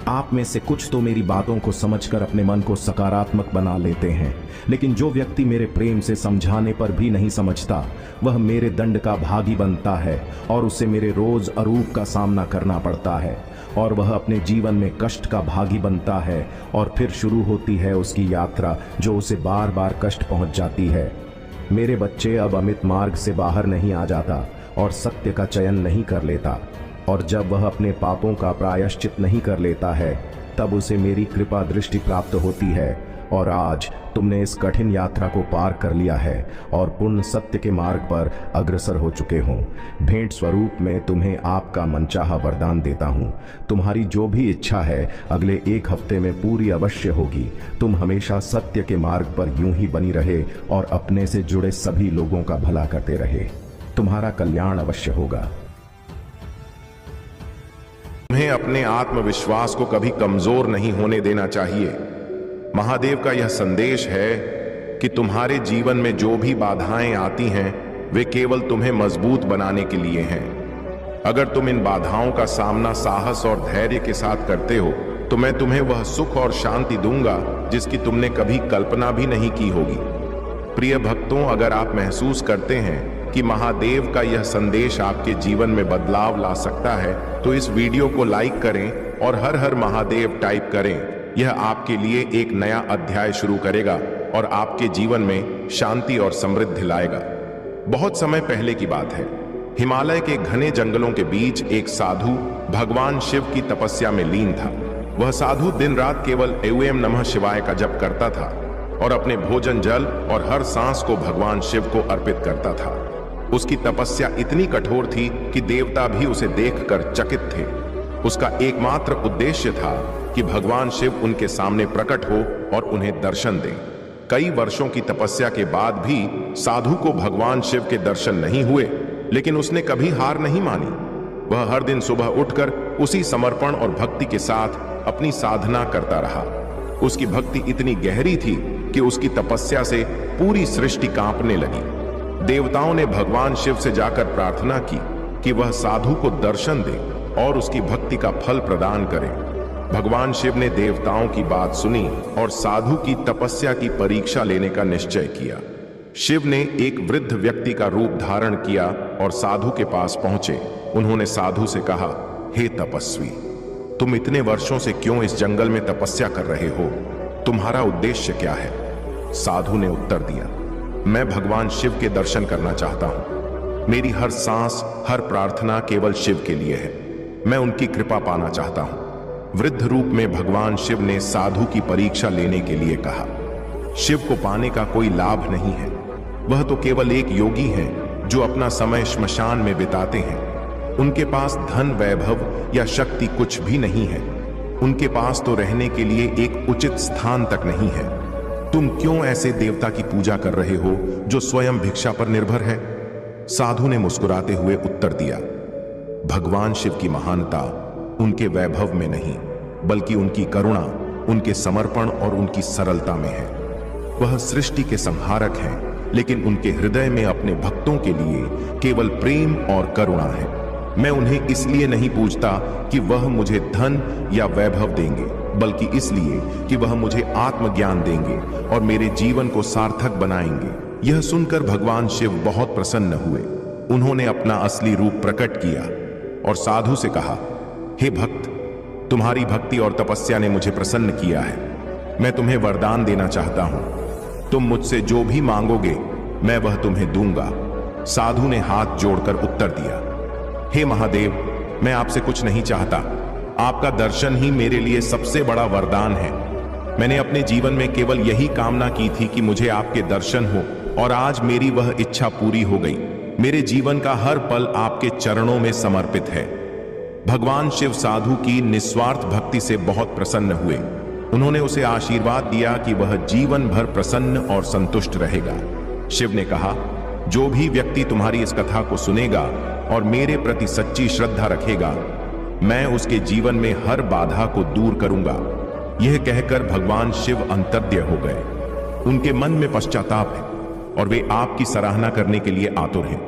आप में से कुछ तो मेरी बातों को समझकर अपने मन को सकारात्मक बना लेते हैं, लेकिन जो व्यक्ति मेरे प्रेम से समझाने पर भी नहीं समझता, वह मेरे दंड का भागी बनता है और उसे मेरे रोज अरूप का सामना करना पड़ता है और वह अपने जीवन में कष्ट का भागी बनता है और फिर शुरू होती है उसकी यात्रा, जो उसे बार बार कष्ट पहुंच जाती है। मेरे बच्चे, अब अमित मार्ग से बाहर नहीं आ जाता और सत्य का चयन नहीं कर लेता, और जब वह अपने पापों का प्रायश्चित नहीं कर लेता है, तब उसे मेरी कृपा दृष्टि प्राप्त होती है। और आज तुमने इस कठिन यात्रा को पार कर लिया है और पूर्ण सत्य के मार्ग पर अग्रसर हो चुके हो। भेंट स्वरूप में तुम्हें आपका मनचाहा वरदान देता हूँ। तुम्हारी जो भी इच्छा है अगले 1 हफ्ते में पूरी अवश्य होगी। तुम हमेशा सत्य के मार्ग पर यूं ही बनी रहे और अपने से जुड़े सभी लोगों का भला करते रहे। तुम्हारा कल्याण अवश्य होगा। तुम्हें अपने आत्मविश्वास को कभी कमजोर नहीं होने देना चाहिए। महादेव का यह संदेश है कि तुम्हारे जीवन में जो भी बाधाएं आती हैं, वे केवल तुम्हें मजबूत बनाने के लिए हैं। अगर तुम इन बाधाओं का सामना साहस और धैर्य के साथ करते हो, तो मैं तुम्हें वह सुख और शांति दूंगा जिसकी तुमने कभी कल्पना भी नहीं की होगी। प्रिय भक्तों, अगर आप महसूस करते हैं कि महादेव का यह संदेश आपके जीवन में बदलाव ला सकता है, तो इस वीडियो को लाइक करें और हर हर महादेव टाइप करें। यह आपके लिए एक नया अध्याय शुरू करेगा और आपके जीवन में शांति और समृद्धि लाएगा। बहुत समय पहले की बात है। हिमालय के घने जंगलों के बीच एक साधु भगवान शिव की तपस्या में लीन था। वह साधु दिन रात केवल ऐं नमः शिवाय का जप करता था और अपने भोजन, जल और हर सांस को भगवान शिव को अर्पित करता था। उसकी तपस्या इतनी कठोर थी कि देवता भी उसे देखकर चकित थे। उसका एकमात्र उद्देश्य था कि भगवान शिव उनके सामने प्रकट हो और उन्हें दर्शन दें। कई वर्षों की तपस्या के बाद भी साधु को भगवान शिव के दर्शन नहीं हुए, लेकिन उसने कभी हार नहीं मानी। वह हर दिन सुबह उठकर उसी समर्पण और भक्ति के साथ अपनी साधना करता रहा। उसकी भक्ति इतनी गहरी थी कि उसकी तपस्या से पूरी सृष्टि कांपने लगी। देवताओं ने भगवान शिव से जाकर प्रार्थना की कि वह साधु को दर्शन दे और उसकी भक्ति का फल प्रदान करे। भगवान शिव ने देवताओं की बात सुनी और साधु की तपस्या की परीक्षा लेने का निश्चय किया। शिव ने एक वृद्ध व्यक्ति का रूप धारण किया और साधु के पास पहुंचे। उन्होंने साधु से कहा, हे तपस्वी, तुम इतने वर्षों से क्यों इस जंगल में तपस्या कर रहे हो? तुम्हारा उद्देश्य क्या है? साधु ने उत्तर दिया, मैं भगवान शिव के दर्शन करना चाहता हूं। मेरी हर सांस, हर प्रार्थना केवल शिव के लिए है। मैं उनकी कृपा पाना चाहता हूं। वृद्ध रूप में भगवान शिव ने साधु की परीक्षा लेने के लिए कहा। शिव को पाने का कोई लाभ नहीं है। वह तो केवल एक योगी हैं जो अपना समय श्मशान में बिताते हैं। उनके पास धन, वैभव या शक्ति कुछ भी नहीं है। उनके पास तो रहने के लिए एक उचित स्थान तक नहीं है। तुम क्यों ऐसे देवता की पूजा कर रहे हो जो स्वयं भिक्षा पर निर्भर है? साधु ने मुस्कुराते हुए उत्तर दिया, भगवान शिव की महानता उनके वैभव में नहीं, बल्कि उनकी करुणा, उनके समर्पण और उनकी सरलता में है। वह सृष्टि के संहारक हैं, लेकिन उनके हृदय में अपने भक्तों के लिए केवल प्रेम और करुणा है। मैं उन्हें इसलिए नहीं पूजता कि वह मुझे धन या वैभव देंगे, बल्कि इसलिए कि वह मुझे आत्मज्ञान देंगे और मेरे जीवन को सार्थक बनाएंगे। यह सुनकर भगवान शिव बहुत प्रसन्न हुए। उन्होंने अपना असली रूप प्रकट किया और साधु से कहा, हे भक्त, तुम्हारी भक्ति और तपस्या ने मुझे प्रसन्न किया है। मैं तुम्हें वरदान देना चाहता हूं। तुम मुझसे जो भी मांगोगे मैं वह तुम्हें दूंगा। साधु ने हाथ जोड़कर उत्तर दिया, हे महादेव, मैं आपसे कुछ नहीं चाहता। आपका दर्शन ही मेरे लिए सबसे बड़ा वरदान है। मैंने अपने जीवन में केवल यही कामना की थी कि मुझे आपके दर्शन हो, और आज मेरी वह इच्छा पूरी हो गई। मेरे जीवन का हर पल आपके चरणों में समर्पित है। भगवान शिव साधु की निस्वार्थ भक्ति से बहुत प्रसन्न हुए। उन्होंने उसे आशीर्वाद दिया कि वह जीवन भर प्रसन्न और संतुष्ट रहेगा। शिव ने कहा, जो भी व्यक्ति तुम्हारी इस कथा को सुनेगा और मेरे प्रति सच्ची श्रद्धा रखेगा, मैं उसके जीवन में हर बाधा को दूर करूंगा। यह कहकर भगवान शिव अंतर्ध्य हो गए। उनके मन में पश्चाताप है और वे आपकी सराहना करने के लिए आतुर हैं।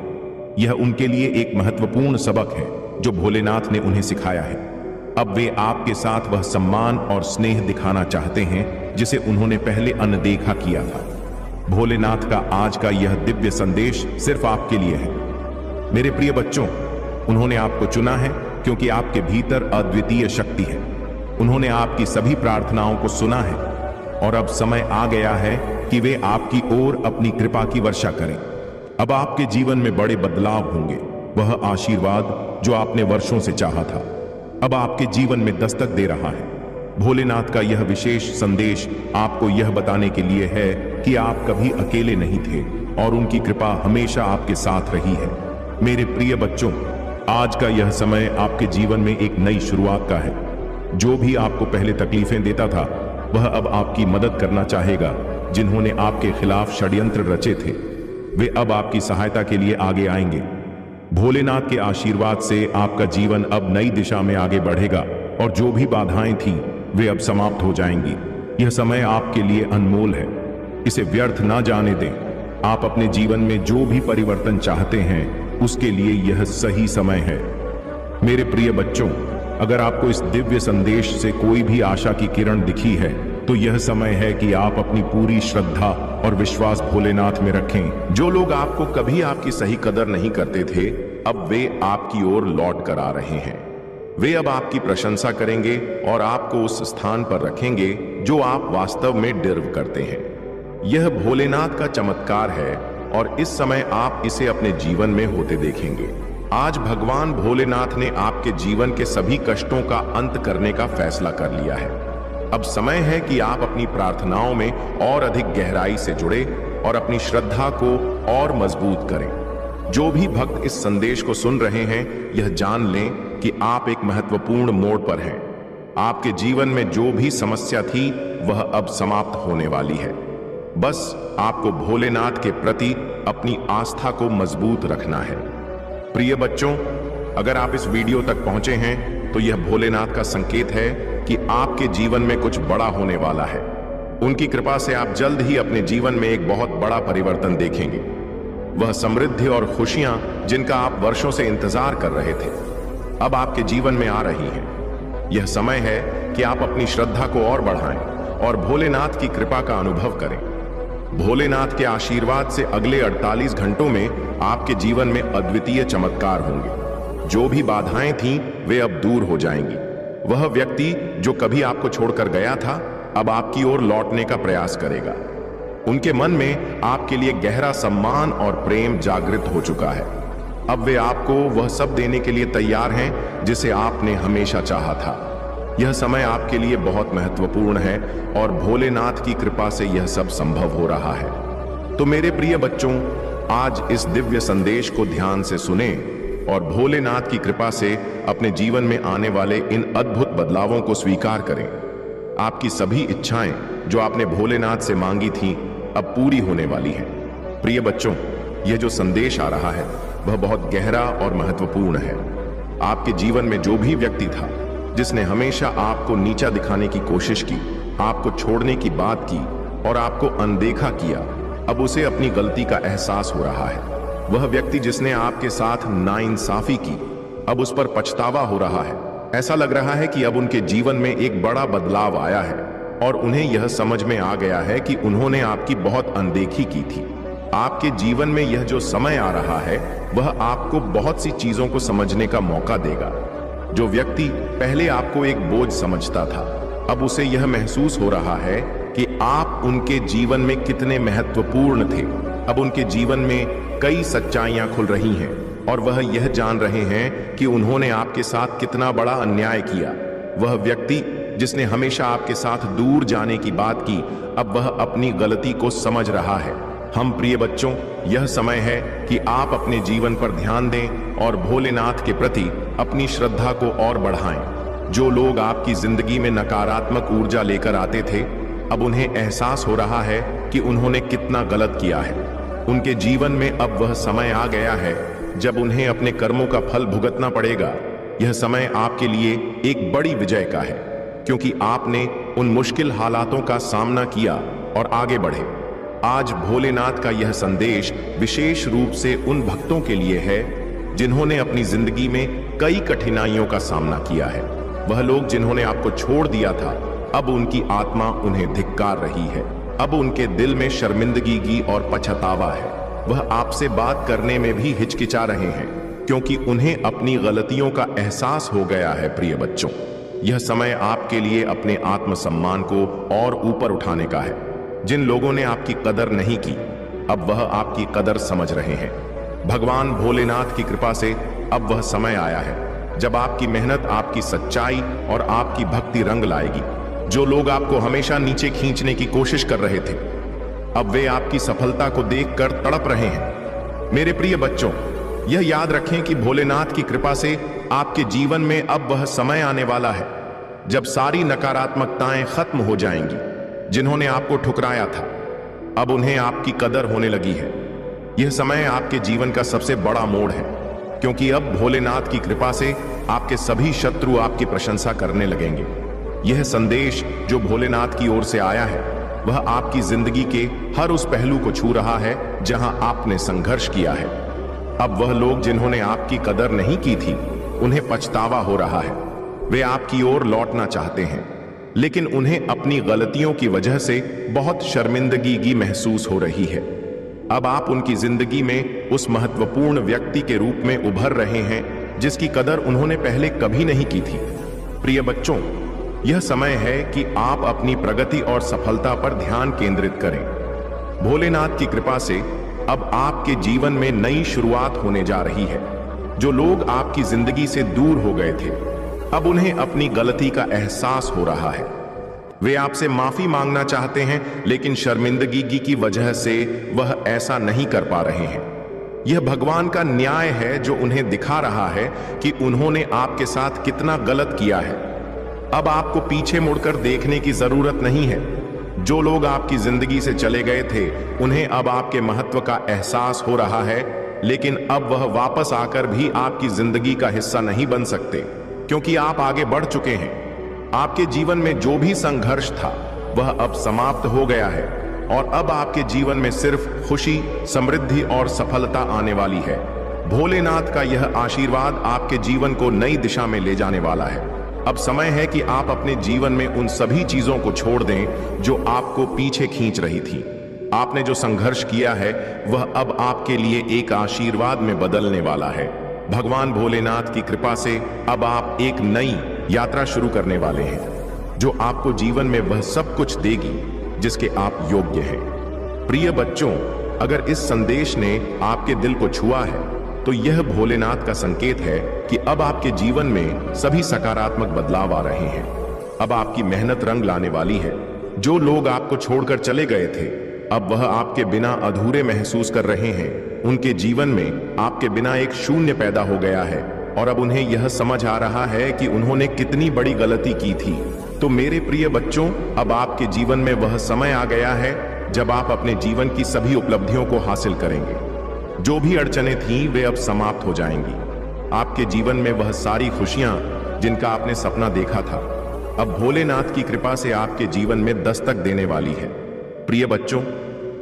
यह उनके लिए एक महत्वपूर्ण सबक है जो भोलेनाथ ने उन्हें सिखाया है। अब वे आपके साथ वह सम्मान और स्नेह दिखाना चाहते हैं जिसे उन्होंने पहले अनदेखा किया था। भोलेनाथ का आज का यह दिव्य संदेश सिर्फ आपके लिए है। मेरे प्रिय बच्चों, उन्होंने आपको चुना है क्योंकि आपके भीतर अद्वितीय शक्ति है। उन्होंने आपकी सभी प्रार्थनाओं को सुना है और अब समय आ गया है कि वे आपकी ओर अपनी कृपा की वर्षा करें। अब आपके जीवन में बड़े बदलाव होंगे। वह आशीर्वाद जो आपने वर्षों से चाहा था अब आपके जीवन में दस्तक दे रहा है। भोलेनाथ का यह विशेष संदेश आपको यह बताने के लिए है कि आप कभी अकेले नहीं थे और उनकी कृपा हमेशा आपके साथ रही है। मेरे प्रिय बच्चों, आज का यह समय आपके जीवन में एक नई शुरुआत का है। जो भी आपको पहले तकलीफें देता था वह अब आपकी मदद करना चाहेगा। जिन्होंने आपके खिलाफ षड्यंत्र रचे थे वे अब आपकी सहायता के लिए आगे आएंगे। भोलेनाथ के आशीर्वाद से आपका जीवन अब नई दिशा में आगे बढ़ेगा और जो भी बाधाएं थी वे अब समाप्त हो जाएंगी। यह समय आपके लिए अनमोल है, इसे व्यर्थ ना जाने दें। आप अपने जीवन में जो भी परिवर्तन चाहते हैं उसके लिए यह सही समय है। मेरे प्रिय बच्चों, अगर आपको इस दिव्य संदेश से कोई भी आशा की किरण दिखी है तो यह समय है कि आप अपनी पूरी श्रद्धा और विश्वास भोलेनाथ में रखें। जो लोग आपको कभी आपकी सही कदर नहीं करते थे अब वे आपकी ओर लौट कर आ रहे हैं। वे अब आपकी प्रशंसा करेंगे और आपको उस स्थान पर रखेंगे जो आप वास्तव में डिर्व करते हैं। यह भोलेनाथ का चमत्कार है और इस समय आप इसे अपने जीवन में होते देखेंगे। आज भगवान भोलेनाथ ने आपके जीवन के सभी कष्टों का अंत करने का फैसला कर लिया है। अब समय है कि आप अपनी प्रार्थनाओं में और अधिक गहराई से जुड़े और अपनी श्रद्धा को और मजबूत करें। जो भी भक्त इस संदेश को सुन रहे हैं यह जान लें कि आप एक महत्वपूर्ण मोड़ पर हैं। आपके जीवन में जो भी समस्या थी वह अब समाप्त होने वाली है। बस आपको भोलेनाथ के प्रति अपनी आस्था को मजबूत रखना है। प्रिय बच्चों, अगर आप इस वीडियो तक पहुंचे हैं तो यह भोलेनाथ का संकेत है कि आपके जीवन में कुछ बड़ा होने वाला है। उनकी कृपा से आप जल्द ही अपने जीवन में एक बहुत बड़ा परिवर्तन देखेंगे। वह समृद्धि और खुशियां जिनका आप वर्षों से इंतजार कर रहे थे अब आपके जीवन में आ रही हैं। यह समय है कि आप अपनी श्रद्धा को और बढ़ाएं और भोलेनाथ की कृपा का अनुभव करें। भोलेनाथ के आशीर्वाद से अगले 48 घंटों में आपके जीवन में अद्वितीय चमत्कार होंगे। जो भी बाधाएं थीं वे अब दूर हो जाएंगी। वह व्यक्ति जो कभी आपको छोड़कर गया था अब आपकी ओर लौटने का प्रयास करेगा। उनके मन में आपके लिए गहरा सम्मान और प्रेम जागृत हो चुका है। अब वे आपको वह सब देने के लिए तैयार हैं जिसे आपने हमेशा चाहा था। यह समय आपके लिए बहुत महत्वपूर्ण है और भोलेनाथ की कृपा से यह सब संभव हो रहा है। तो मेरे प्रिय बच्चों, आज इस दिव्य संदेश को ध्यान से सुने और भोलेनाथ की कृपा से अपने जीवन में आने वाले इन अद्भुत बदलावों को स्वीकार करें। आपकी सभी इच्छाएं जो आपने भोलेनाथ से मांगी थी अब पूरी होने वाली हैं। प्रिय बच्चों, यह जो संदेश आ रहा है वह बहुत गहरा और महत्वपूर्ण है। आपके जीवन में जो भी व्यक्ति था जिसने हमेशा आपको नीचा दिखाने की कोशिश की, आपको छोड़ने की बात की और आपको अनदेखा किया, अब उसे अपनी गलती का एहसास हो रहा है। वह व्यक्ति जिसने आपके साथ नाइंसाफी की, अब उस पर पछतावा हो रहा है। ऐसा लग रहा है कि अब उनके जीवन में एक बड़ा बदलाव आया है और उन्हें यह समझ में आ गया है कि उन्होंने आपकी बहुत अनदेखी की थी। आपके जीवन में यह जो समय आ रहा है वह आपको बहुत सी चीजों को समझने का मौका देगा। जो व्यक्ति पहले आपको एक बोझ समझता था, अब उसे यह महसूस हो रहा है कि आप उनके जीवन में कितने महत्वपूर्ण थे। अब उनके जीवन में कई सच्चाइयां खुल रही हैं और वह यह जान रहे हैं कि उन्होंने आपके साथ कितना बड़ा अन्याय किया। वह व्यक्ति जिसने हमेशा आपके साथ दूर जाने की बात की, अब वह अपनी गलती को समझ रहा है। हम प्रिय बच्चों, यह समय है कि आप अपने जीवन पर ध्यान दें और भोलेनाथ के प्रति अपनी श्रद्धा को और बढ़ाएं। जो लोग आपकी जिंदगी में नकारात्मक ऊर्जा लेकर आते थे, अब उन्हें एहसास हो रहा है कि उन्होंने कितना गलत किया है। उनके जीवन में अब वह समय आ गया है जब उन्हें अपने कर्मों का फल भुगतना पड़ेगा। यह समय आपके लिए एक बड़ी विजय का है, क्योंकि आपने उन मुश्किल हालातों का सामना किया और आगे बढ़े। आज भोलेनाथ का यह संदेश विशेष रूप से उन भक्तों के लिए है जिन्होंने अपनी जिंदगी में कई कठिनाइयों का सामना किया है। वह लोग जिन्होंने आपको छोड़ दिया था, अब उनकी आत्मा उन्हें धिक्कार रही है। अब उनके दिल में शर्मिंदगी और पछतावा है। वह आपसे बात करने में भी हिचकिचा रहे हैं, क्योंकि उन्हें अपनी गलतियों का एहसास हो गया है। प्रिय बच्चों, यह समय आपके लिए अपने आत्मसम्मान को और ऊपर उठाने का है। जिन लोगों ने आपकी कदर नहीं की, अब वह आपकी कदर समझ रहे हैं। भगवान भोलेनाथ की कृपा से अब वह समय आया है जब आपकी मेहनत, आपकी सच्चाई और आपकी भक्ति रंग लाएगी। जो लोग आपको हमेशा नीचे खींचने की कोशिश कर रहे थे, अब वे आपकी सफलता को देखकर तड़प रहे हैं। मेरे प्रिय बच्चों, यह याद रखें कि भोलेनाथ की कृपा से आपके जीवन में अब वह समय आने वाला है जब सारी नकारात्मकताएं खत्म हो जाएंगी। जिन्होंने आपको ठुकराया था, अब उन्हें आपकी कदर होने लगी है। यह समय आपके जीवन का सबसे बड़ा मोड़ है, क्योंकि अब भोलेनाथ की कृपा से आपके सभी शत्रु आपकी प्रशंसा करने लगेंगे। यह संदेश जो भोलेनाथ की ओर से आया है, वह आपकी जिंदगी के हर उस पहलू को छू रहा है जहां आपने संघर्ष किया है। अब वह लोग जिन्होंने आपकी कदर नहीं की थी, उन्हें पछतावा हो रहा है। वे आपकी ओर लौटना चाहते हैं, लेकिन उन्हें अपनी गलतियों की वजह से बहुत शर्मिंदगी महसूस हो रही है। अब आप उनकी जिंदगी में उस महत्वपूर्ण व्यक्ति के रूप में उभर रहे हैं जिसकी कदर उन्होंने पहले कभी नहीं की थी। प्रिय बच्चों, यह समय है कि आप अपनी प्रगति और सफलता पर ध्यान केंद्रित करें। भोलेनाथ की कृपा से अब आपके जीवन में नई शुरुआत होने जा रही है। जो लोग आपकी जिंदगी से दूर हो गए थे, अब उन्हें अपनी गलती का एहसास हो रहा है। वे आपसे माफी मांगना चाहते हैं, लेकिन शर्मिंदगी की वजह से वह ऐसा नहीं कर पा रहे हैं। यह भगवान का न्याय है जो उन्हें दिखा रहा है कि उन्होंने आपके साथ कितना गलत किया है। अब आपको पीछे मुड़कर देखने की जरूरत नहीं है। जो लोग आपकी जिंदगी से चले गए थे, उन्हें अब आपके महत्व का एहसास हो रहा है, लेकिन अब वह वापस आकर भी आपकी जिंदगी का हिस्सा नहीं बन सकते, क्योंकि आप आगे बढ़ चुके हैं। आपके जीवन में जो भी संघर्ष था, वह अब समाप्त हो गया है और अब आपके जीवन में सिर्फ खुशी, समृद्धि और सफलता आने वाली है। भोलेनाथ का यह आशीर्वाद आपके जीवन को नई दिशा में ले जाने वाला है। अब समय है कि आप अपने जीवन में उन सभी चीजों को छोड़ दें जो आपको पीछे खींच रही थी। आपने जो संघर्ष किया है, वह अब आपके लिए एक आशीर्वाद में बदलने वाला है। भगवान भोलेनाथ की कृपा से अब आप एक नई यात्रा शुरू करने वाले हैं, जो आपको जीवन में वह सब कुछ देगी जिसके आप योग्य हैं। प्रिय बच्चों, अगर इस संदेश ने आपके दिल को छुआ है, तो यह भोलेनाथ का संकेत है कि अब आपके जीवन में सभी सकारात्मक बदलाव आ रहे हैं। अब आपकी मेहनत रंग लाने वाली है। जो लोग आपको छोड़कर चले गए थे, अब वह आपके बिना अधूरे महसूस कर रहे हैं। उनके जीवन में आपके बिना एक शून्य पैदा हो गया है और अब उन्हें यह समझ आ रहा है कि उन्होंने कितनी बड़ी गलती की थी। तो मेरे प्रिय बच्चों, अब आपके जीवन में वह समय आ गया है जब आप अपने जीवन की सभी उपलब्धियों को हासिल करेंगे। जो भी अड़चनें थीं वे अब समाप्त हो जाएंगी। आपके जीवन में वह सारी खुशियां जिनका आपने सपना देखा था अब भोलेनाथ की कृपा से आपके जीवन में दस्तक देने वाली है। प्रिय बच्चों,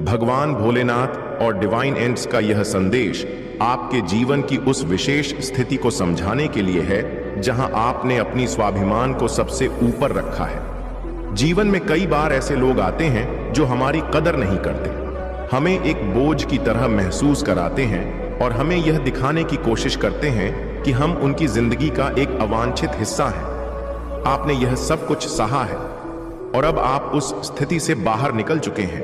भगवान भोलेनाथ और डिवाइन एंड्स का यह संदेश आपके जीवन की उस विशेष स्थिति को समझाने के लिए है जहां आपने अपनी स्वाभिमान को सबसे ऊपर रखा है। जीवन में कई बार ऐसे लोग आते हैं जो हमारी कदर नहीं करते, हमें एक बोझ की तरह महसूस कराते हैं और हमें यह दिखाने की कोशिश करते हैं कि हम उनकी जिंदगी का एक अवांछित हिस्सा हैं। आपने यह सब कुछ सहा है और अब आप उस स्थिति से बाहर निकल चुके हैं।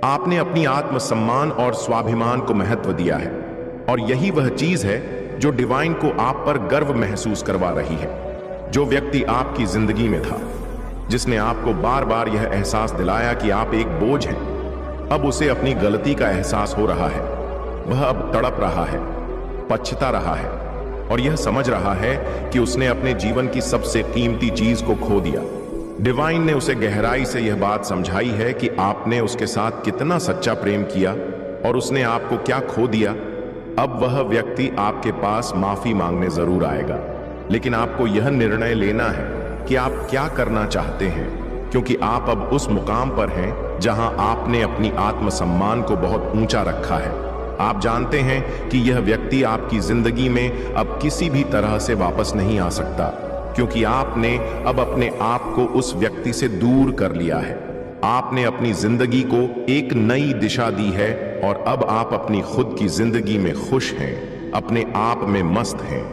आपने अपनी आत्मसम्मान और स्वाभिमान को महत्व दिया है और यही वह चीज है जो डिवाइन को आप पर गर्व महसूस करवा रही है। जो व्यक्ति आपकी जिंदगी में था, जिसने आपको बार बार यह एहसास दिलाया कि आप एक बोझ हैं, अब उसे अपनी गलती का एहसास हो रहा है। वह अब तड़प रहा है, पछता रहा है और यह समझ रहा है कि उसने अपने जीवन की सबसे कीमती चीज को खो दिया। डिवाइन ने उसे गहराई से यह बात समझाई है कि आपने उसके साथ कितना सच्चा प्रेम किया और उसने आपको क्या खो दिया। अब वह व्यक्ति आपके पास माफी मांगने जरूर आएगा, लेकिन आपको यह निर्णय लेना है कि आप क्या करना चाहते हैं, क्योंकि आप अब उस मुकाम पर हैं जहां आपने अपनी आत्मसम्मान को बहुत ऊंचा रखा है। आप जानते हैं कि यह व्यक्ति आपकी जिंदगी में अब किसी भी तरह से वापस नहीं आ सकता, क्योंकि आपने अब अपने आप को उस व्यक्ति से दूर कर लिया है। आपने अपनी जिंदगी को एक नई दिशा दी है और अब आप अपनी खुद की जिंदगी में खुश हैं, अपने आप में मस्त हैं।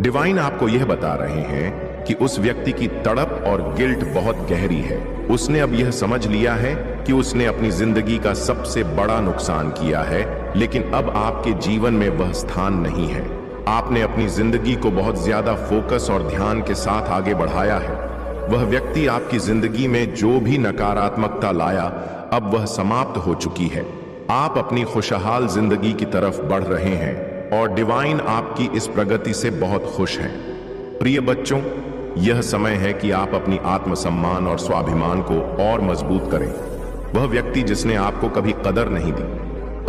डिवाइन आपको यह बता रहे हैं कि उस व्यक्ति की तड़प और गिल्ट बहुत गहरी है। उसने अब यह समझ लिया है कि उसने अपनी जिंदगी का सबसे बड़ा नुकसान किया है, लेकिन अब आपके जीवन में वह स्थान नहीं है। आपने अपनी जिंदगी को बहुत ज्यादा फोकस और ध्यान के साथ आगे बढ़ाया है। वह व्यक्ति आपकी जिंदगी में जो भी नकारात्मकता लाया, अब वह समाप्त हो चुकी है। आप अपनी खुशहाल जिंदगी की तरफ बढ़ रहे हैं और डिवाइन आपकी इस प्रगति से बहुत खुश हैं। प्रिय बच्चों, यह समय है कि आप अपनी आत्मसम्मान और स्वाभिमान को और मजबूत करें। वह व्यक्ति जिसने आपको कभी कदर नहीं दी,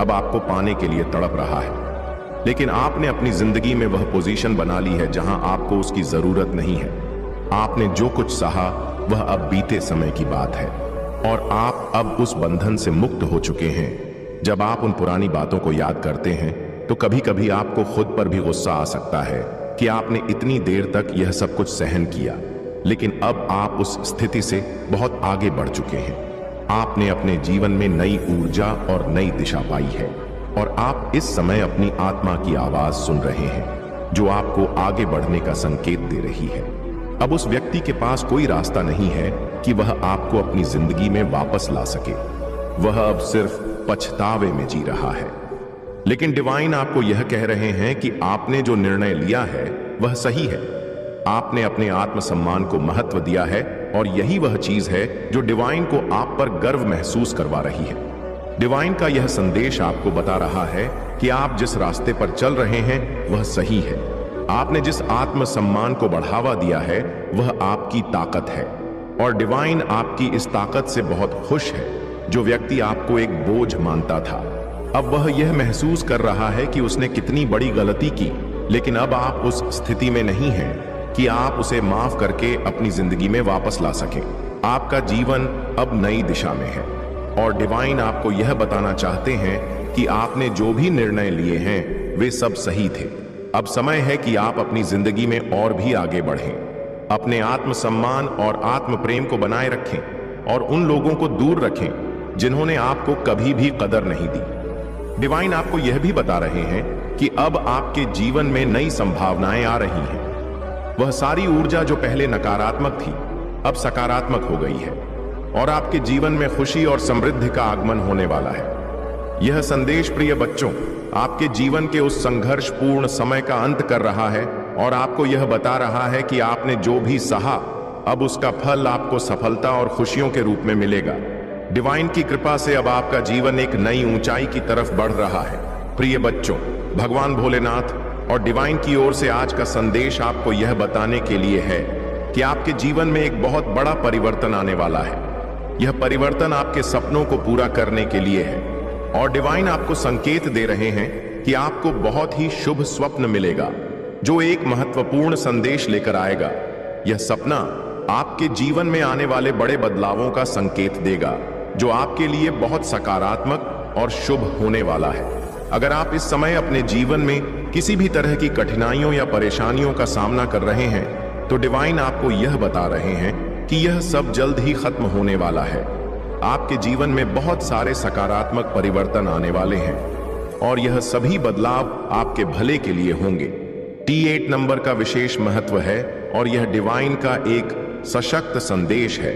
अब आपको पाने के लिए तड़प रहा है, लेकिन आपने अपनी जिंदगी में वह पोजीशन बना ली है जहां आपको उसकी जरूरत नहीं है। आपने जो कुछ सहा वह अब बीते समय की बात है और आप अब उस बंधन से मुक्त हो चुके हैं। जब आप उन पुरानी बातों को याद करते हैं तो कभी कभी आपको खुद पर भी गुस्सा आ सकता है कि आपने इतनी देर तक यह सब कुछ सहन किया, लेकिन अब आप उस स्थिति से बहुत आगे बढ़ चुके हैं। आपने अपने जीवन में नई ऊर्जा और नई दिशा पाई है और आप इस समय अपनी आत्मा की आवाज सुन रहे हैं जो आपको आगे बढ़ने का संकेत दे रही है। अब उस व्यक्ति के पास कोई रास्ता नहीं है कि वह आपको अपनी जिंदगी में वापस ला सके। वह अब सिर्फ पछतावे में जी रहा है, लेकिन डिवाइन आपको यह कह रहे हैं कि आपने जो निर्णय लिया है वह सही है। आपने अपने आत्मसम्मान को महत्व दिया है और यही वह चीज है जो डिवाइन को आप पर गर्व महसूस करवा रही है। डिवाइन का यह संदेश आपको बता रहा है कि आप जिस रास्ते पर चल रहे हैं वह सही है। आपने जिस आत्मसम्मान को बढ़ावा दिया है वह आपकी ताकत है और डिवाइन आपकी इस ताकत से बहुत खुश है। जो व्यक्ति आपको एक बोझ मानता था, अब वह यह महसूस कर रहा है कि उसने कितनी बड़ी गलती की, लेकिन अब आप उस स्थिति में नहीं हैं कि आप उसे माफ करके अपनी जिंदगी में वापस ला सकें। आपका जीवन अब नई दिशा में है और डिवाइन आपको यह बताना चाहते हैं कि आपने जो भी निर्णय लिए हैं वे सब सही थे। अब समय है कि आप अपनी जिंदगी में और भी आगे बढ़ें। अपने आत्मसम्मान और आत्म प्रेम को बनाए रखें और उन लोगों को दूर रखें जिन्होंने आपको कभी भी कदर नहीं दी। डिवाइन आपको यह भी बता रहे हैं कि अब आपके जीवन में नई संभावनाएं आ रही हैं। वह सारी ऊर्जा जो पहले नकारात्मक थी अब सकारात्मक हो गई है और आपके जीवन में खुशी और समृद्धि का आगमन होने वाला है। यह संदेश प्रिय बच्चों आपके जीवन के उस संघर्षपूर्ण समय का अंत कर रहा है और आपको यह बता रहा है कि आपने जो भी सहा अब उसका फल आपको सफलता और खुशियों के रूप में मिलेगा। डिवाइन की कृपा से अब आपका जीवन एक नई ऊंचाई की तरफ बढ़ रहा है। प्रिय बच्चों, भगवान भोलेनाथ और डिवाइन की ओर से आज का संदेश आपको यह बताने के लिए है कि आपके जीवन में एक बहुत बड़ा परिवर्तन आने वाला है। यह परिवर्तन आपके सपनों को पूरा करने के लिए है और डिवाइन आपको संकेत दे रहे हैं कि आपको बहुत ही शुभ स्वप्न मिलेगा जो एक महत्वपूर्ण संदेश लेकर आएगा। यह सपना आपके जीवन में आने वाले बड़े बदलावों का संकेत देगा जो आपके लिए बहुत सकारात्मक और शुभ होने वाला है। अगर आप इस समय अपने जीवन में किसी भी तरह की कठिनाइयों या परेशानियों का सामना कर रहे हैं तो डिवाइन आपको यह बता रहे हैं कि यह सब जल्द ही खत्म होने वाला है। आपके जीवन में बहुत सारे सकारात्मक परिवर्तन आने वाले हैं और यह सभी बदलाव आपके भले के लिए होंगे। T8 नंबर का विशेष महत्व है और यह डिवाइन का एक सशक्त संदेश है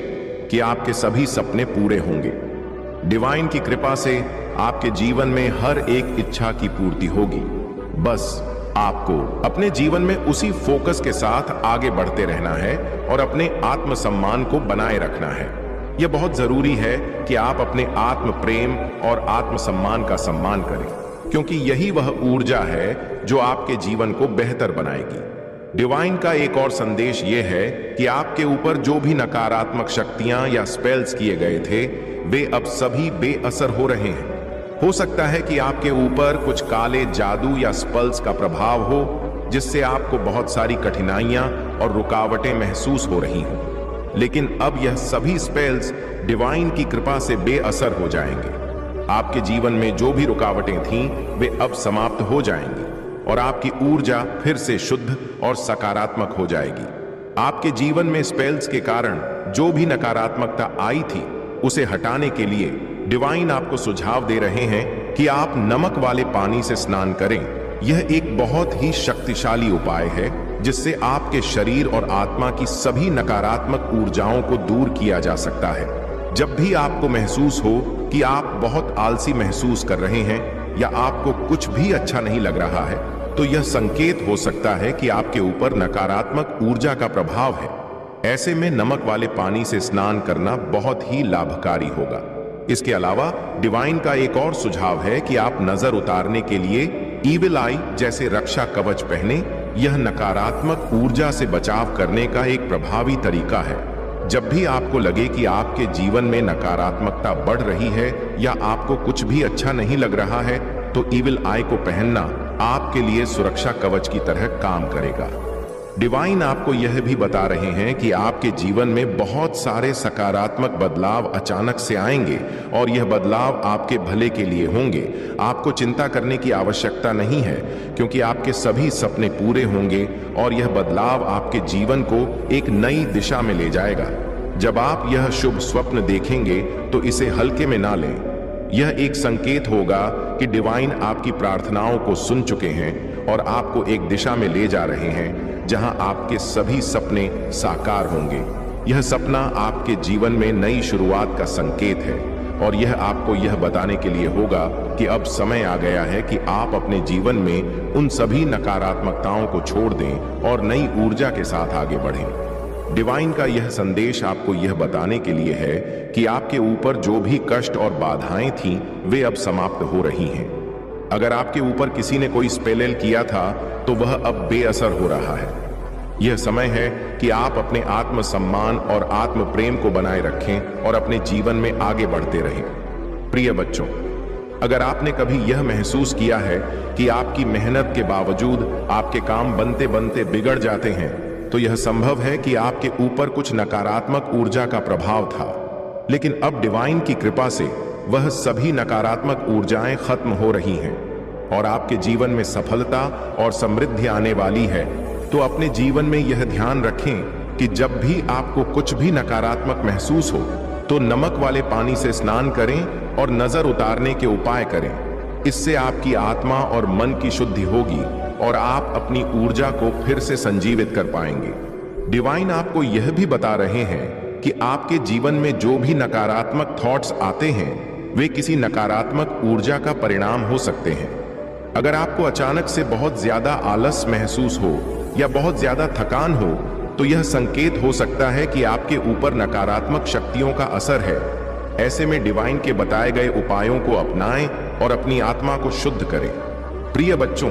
कि आपके सभी सपने पूरे होंगे। डिवाइन की कृपा से आपके जीवन में हर एक इच्छा की पूर्ति होगी। बस आपको अपने जीवन में उसी फोकस के साथ आगे बढ़ते रहना है और अपने आत्मसम्मान को बनाए रखना है। यह बहुत जरूरी है कि आप अपने आत्म प्रेम और आत्मसम्मान का सम्मान करें, क्योंकि यही वह ऊर्जा है जो आपके जीवन को बेहतर बनाएगी। डिवाइन का एक और संदेश यह है कि आपके ऊपर जो भी नकारात्मक शक्तियां या स्पेल्स किए गए थे वे अब सभी बेअसर हो रहे हैं। हो सकता है कि आपके ऊपर कुछ काले जादू या स्पेल्स का प्रभाव हो जिससे आपको बहुत सारी कठिनाइयां और रुकावटें महसूस हो रही हों, लेकिन अब यह सभी स्पेल्स डिवाइन की कृपा से बेअसर हो जाएंगे। आपके जीवन में जो भी रुकावटें थीं वे अब समाप्त हो जाएंगी और आपकी ऊर्जा फिर से शुद्ध और सकारात्मक हो जाएगी। आपके जीवन में स्पेल्स के कारण जो भी नकारात्मकता आई थी उसे हटाने के लिए डिवाइन आपको सुझाव दे रहे हैं कि आप नमक वाले पानी से स्नान करें। यह एक बहुत ही शक्तिशाली उपाय है जिससे आपके शरीर और आत्मा की सभी नकारात्मक ऊर्जाओं को दूर किया जा सकता है। जब भी आपको महसूस हो कि आप बहुत आलसी महसूस कर रहे हैं या आपको कुछ भी अच्छा नहीं लग रहा है तो यह संकेत हो सकता है कि आपके ऊपर नकारात्मक ऊर्जा का प्रभाव है। ऐसे में नमक वाले पानी से स्नान करना बहुत ही लाभकारी होगा। इसके अलावा डिवाइन का एक और सुझाव है कि आप नजर उतारने के लिए ईविल आई जैसे रक्षा कवच पहने। यह नकारात्मक ऊर्जा से बचाव करने का एक प्रभावी तरीका है। जब भी आपको लगे कि आपके जीवन में नकारात्मकता बढ़ रही है या आपको कुछ भी अच्छा नहीं लग रहा है तो ईविल आई को पहनना आपके लिए सुरक्षा कवच की तरह काम करेगा। डिवाइन आपको यह भी बता रहे हैं कि आपके जीवन में बहुत सारे सकारात्मक बदलाव अचानक से आएंगे और यह बदलाव आपके भले के लिए होंगे। आपको चिंता करने की आवश्यकता नहीं है क्योंकि आपके सभी सपने पूरे होंगे और यह बदलाव आपके जीवन को एक नई दिशा में ले जाएगा। जब आप यह शुभ स्वप्न देखेंगे तो इसे हल्के में ना लें। यह एक संकेत होगा कि डिवाइन आपकी प्रार्थनाओं को सुन चुके हैं और आपको एक दिशा में ले जा रहे हैं जहां आपके सभी सपने साकार होंगे। यह सपना आपके जीवन में नई शुरुआत का संकेत है और यह आपको यह बताने के लिए होगा कि अब समय आ गया है कि आप अपने जीवन में उन सभी नकारात्मकताओं को छोड़ दें और नई ऊर्जा के साथ आगे बढ़ें। डिवाइन का यह संदेश आपको यह बताने के लिए है कि आपके ऊपर जो भी कष्ट और बाधाएं थीं वे अब समाप्त हो रही हैं। अगर आपके ऊपर किसी ने कोई स्पेल किया था तो वह अब बेअसर हो रहा है। यह समय है कि आप अपने आत्म सम्मान और आत्म प्रेम को बनाए रखें और अपने जीवन में आगे बढ़ते रहें। प्रिय बच्चों, अगर आपने कभी यह महसूस किया है कि आपकी मेहनत के बावजूद आपके काम बनते बनते बिगड़ जाते हैं तो यह संभव है कि आपके ऊपर कुछ नकारात्मक ऊर्जा का प्रभाव था, लेकिन अब डिवाइन की कृपा से वह सभी नकारात्मक ऊर्जाएं खत्म हो रही हैं और आपके जीवन में सफलता और समृद्धि आने वाली है। तो अपने जीवन में यह ध्यान रखें कि जब भी आपको कुछ भी नकारात्मक महसूस हो तो नमक वाले पानी से स्नान करें और नजर उतारने के उपाय करें। इससे आपकी आत्मा और मन की शुद्धि होगी और आप अपनी ऊर्जा को फिर से संजीवित कर पाएंगे। डिवाइन आपको यह भी बता रहे हैं कि आपके जीवन में जो भी नकारात्मक थॉट्स आते हैं वे किसी नकारात्मक ऊर्जा का परिणाम हो सकते हैं। अगर आपको अचानक से बहुत ज्यादा आलस महसूस हो या बहुत ज्यादा थकान हो तो यह संकेत हो सकता है कि आपके ऊपर नकारात्मक शक्तियों का असर है। ऐसे में डिवाइन के बताए गए उपायों को अपनाएं और अपनी आत्मा को शुद्ध करें। प्रिय बच्चों,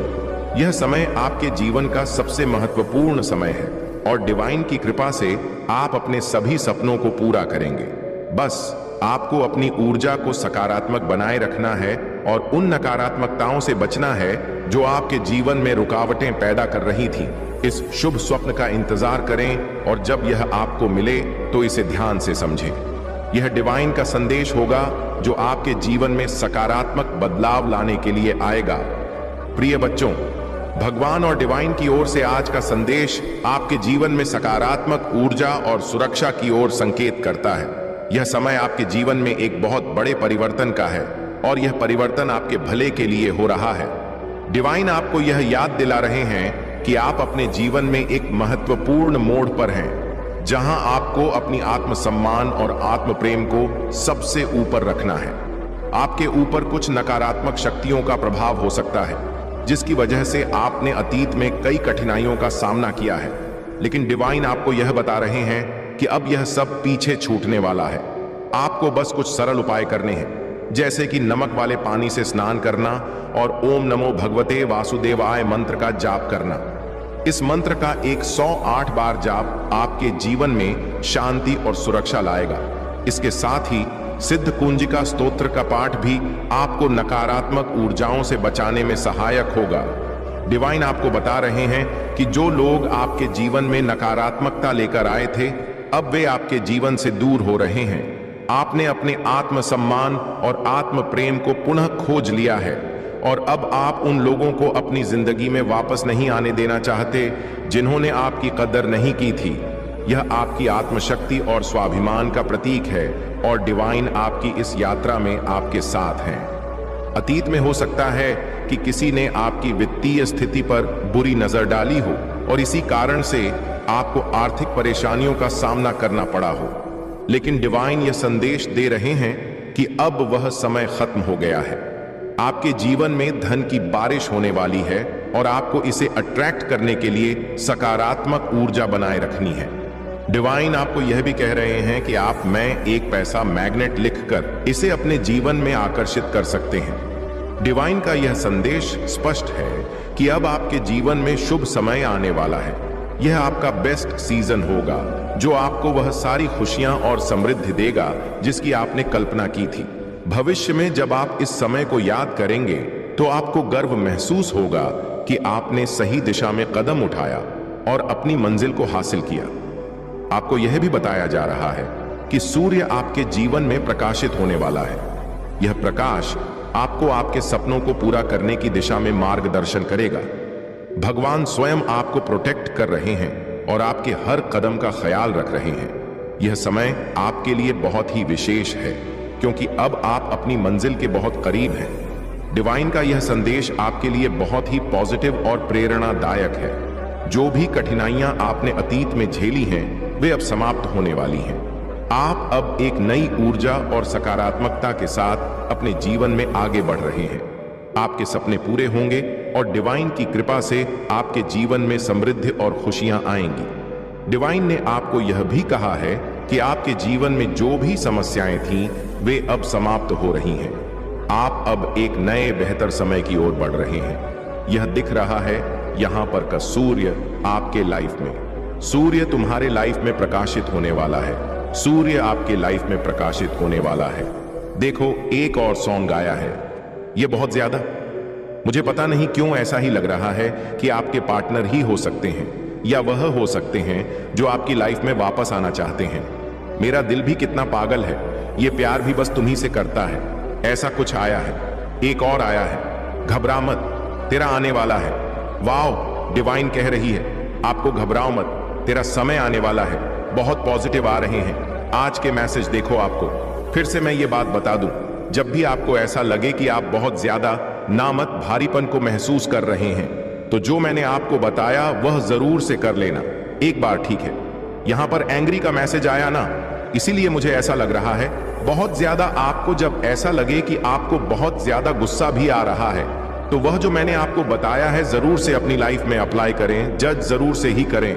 यह समय आपके जीवन का सबसे महत्वपूर्ण समय है और डिवाइन की कृपा से आप अपने सभी सपनों को पूरा करेंगे। बस आपको अपनी ऊर्जा को सकारात्मक बनाए रखना है और उन नकारात्मकताओं से बचना है जो आपके जीवन में रुकावटें पैदा कर रही थी। इस शुभ स्वप्न का इंतजार करें और जब यह आपको मिले तो इसे ध्यान से समझें। यह डिवाइन का संदेश होगा जो आपके जीवन में सकारात्मक बदलाव लाने के लिए आएगा। प्रिय बच्चों, भगवान और डिवाइन की ओर से आज का संदेश आपके जीवन में सकारात्मक ऊर्जा और सुरक्षा की ओर संकेत करता है। यह समय आपके जीवन में एक बहुत बड़े परिवर्तन का है और यह परिवर्तन आपके भले के लिए हो रहा है। डिवाइन आपको यह याद दिला रहे हैं कि आप अपने जीवन में एक महत्वपूर्ण मोड़ पर हैं, जहां आपको अपनी आत्मसम्मान और आत्म प्रेम को सबसे ऊपर रखना है। आपके ऊपर कुछ नकारात्मक शक्तियों का प्रभाव हो सकता है, जिसकी वजह से आपने अतीत में कई कठिनाइयों का सामना किया है, लेकिन डिवाइन आपको यह बता रहे हैं कि अब यह सब पीछे छूटने वाला है। आपको बस कुछ सरल उपाय करने हैं, जैसे कि नमक वाले पानी से स्नान करना और ओम नमो भगवते वासुदेवाय मंत्र का जाप करना। इस मंत्र का 108 बार जाप आपके जीवन में शांति और सुरक्षा लाएगा। इसके साथ ही सिद्ध कुंजिका स्तोत्र का पाठ भी आपको नकारात्मक ऊर्जाओं से बचाने में सहायक होगा। डिवाइन आपको बता रहे हैं कि जो लोग आपके जीवन में नकारात्मकता लेकर आए थे, अब वे आपके जीवन से दूर हो रहे हैं। आपने अपने आत्मसम्मान और आत्म प्रेम को पुनः खोज लिया है और अब आप उन लोगों को अपनी जिंदगी में वापस नहीं आने देना चाहते जिन्होंने आपकी कदर नहीं की थी। यह आपकी आत्मशक्ति और स्वाभिमान का प्रतीक है और डिवाइन आपकी इस यात्रा में आपके साथ हैं। अतीत में हो सकता है कि किसी ने आपकी वित्तीय स्थिति पर बुरी नजर डाली हो और इसी कारण से आपको आर्थिक परेशानियों का सामना करना पड़ा हो, लेकिन डिवाइन यह संदेश दे रहे हैं कि अब वह समय खत्म हो गया है। आपके जीवन में धन की बारिश होने वाली है और आपको इसे अट्रैक्ट करने के लिए सकारात्मक ऊर्जा बनाए रखनी है। डिवाइन आपको यह भी कह रहे हैं कि आप मैं एक पैसा मैग्नेट लिखकर इसे अपने जीवन में आकर्षित कर सकते हैं। डिवाइन का यह संदेश स्पष्ट है कि अब आपके जीवन में शुभ समय आने वाला है। यह आपका बेस्ट सीजन होगा जो आपको वह सारी खुशियां और समृद्धि देगा जिसकी आपने कल्पना की थी। भविष्य में जब आप इस समय को याद करेंगे तो आपको गर्व महसूस होगा कि आपने सही दिशा में कदम उठाया और अपनी मंजिल को हासिल किया। आपको यह भी बताया जा रहा है कि सूर्य आपके जीवन में प्रकाशित होने वाला है। यह प्रकाश आपको आपके सपनों को पूरा करने की दिशा में मार्गदर्शन करेगा। भगवान स्वयं आपको प्रोटेक्ट कर रहे हैं और आपके हर कदम का ख्याल रख रहे हैं। यह समय आपके लिए बहुत ही विशेष है क्योंकि अब आप अपनी मंजिल के बहुत करीब हैं। डिवाइन का यह संदेश आपके लिए बहुत ही पॉजिटिव और प्रेरणादायक है। जो भी कठिनाइयां आपने अतीत में झेली हैं, वे अब समाप्त होने वाली हैं। आप अब एक नई ऊर्जा और सकारात्मकता के साथ अपने जीवन में आगे बढ़ रहे हैं। आपके सपने पूरे होंगे और डिवाइन की कृपा से आपके जीवन में समृद्धि और खुशियां आएंगी। डिवाइन ने आपको यह भी कहा है कि आपके जीवन में जो भी समस्याएं थीं, वे अब समाप्त हो रही हैं। आप अब एक नए बेहतर समय की ओर बढ़ रहे हैं। यह दिख रहा है यहां पर का सूर्य आपके लाइफ में। सूर्य तुम्हारे लाइफ में प्रकाशित होने वाला है। सूर्य आपके लाइफ में प्रकाशित होने वाला है। देखो, एक और सॉन्ग आया है। यह बहुत ज्यादा, मुझे पता नहीं क्यों ऐसा ही लग रहा है कि आपके पार्टनर ही हो सकते हैं या वह हो सकते हैं जो आपकी लाइफ में वापस आना चाहते हैं। मेरा दिल भी कितना पागल है, ये प्यार भी बस तुम्ही से करता है। ऐसा कुछ आया है, एक और आया है। घबरा मत, तेरा आने वाला है। वाओ, डिवाइन कह रही है आपको घबराओ मत, तेरा समय आने वाला है। बहुत पॉजिटिव आ रहे हैं आज के मैसेज। देखो, आपको फिर से मैं ये बात बता दूं, जब भी आपको ऐसा लगे कि आप बहुत ज्यादा नामत भारीपन को महसूस कर रहे हैं, तो जो मैंने आपको बताया वह जरूर से कर लेना एक बार, ठीक है? यहां पर एंग्री का मैसेज आया ना, इसीलिए मुझे ऐसा लग रहा है। बहुत ज्यादा आपको जब ऐसा लगे कि आपको बहुत ज्यादा गुस्सा भी आ रहा है, तो वह जो मैंने आपको बताया है जरूर से अपनी लाइफ में अप्लाई करें, जज जरूर से ही करें,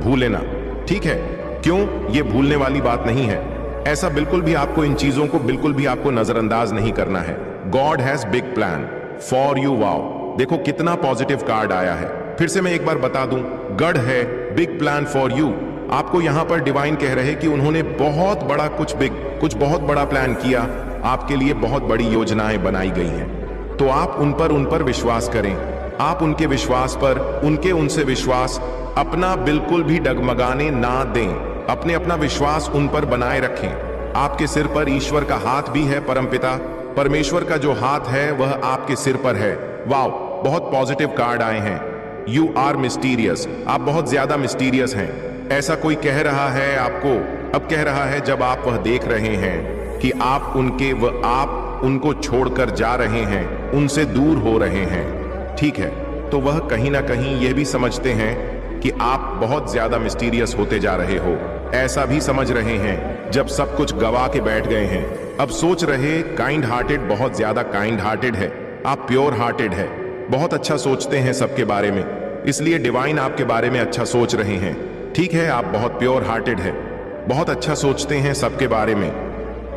भूले ना, ठीक है? क्यों? ये भूलने वाली बात नहीं है। ऐसा बिल्कुल भी आपको इन चीजों को बिल्कुल भी आपको नजरअंदाज नहीं करना है। God has big plan for you. Wow, देखो कितना पॉजिटिव कार्ड आया है। फिर से मैं एक बार बता दूं, गॉड है बिग प्लान फॉर यू। आपको यहां पर डिवाइन कह रहे कि उन्होंने बहुत बड़ा कुछ बहुत बड़ा प्लान किया आपके लिए, बहुत बड़ी योजनाएं बनाई गई हैं। तो आप उन पर विश्वास करें। आप उनके विश्वास पर, उनसे विश्वास अपना बिल्कुल भी डगमगाने ना दें। अपना विश्वास उन पर बनाए रखें। आपके सिर पर ईश्वर का हाथ भी है, परमपिता परमेश्वर का जो हाथ है वह आपके सिर पर है। वाओ, बहुत पॉजिटिव कार्ड आए हैं। यू आर मिस्टीरियस, आप बहुत ज्यादा मिस्टीरियस हैं। ऐसा कोई कह रहा है आपको, अब कह रहा है जब आप वह देख रहे हैं कि आप उनको छोड़कर जा रहे हैं, उनसे दूर हो रहे हैं, ठीक है, तो वह कहीं ना कहीं यह भी समझते हैं कि आप बहुत ज्यादा मिस्टीरियस होते जा रहे हो। ऐसा भी समझ रहे हैं जब सब कुछ गवा के बैठ गए हैं। अब सोच रहे काइंड हार्टेड, बहुत ज्यादा काइंड हार्टेड है, आप प्योर हार्टेड है, बहुत अच्छा सोचते हैं सबके बारे में, इसलिए डिवाइन आपके बारे में अच्छा सोच रहे हैं। ठीक है, आप बहुत प्योर हार्टेड है, बहुत अच्छा सोचते हैं सबके बारे में,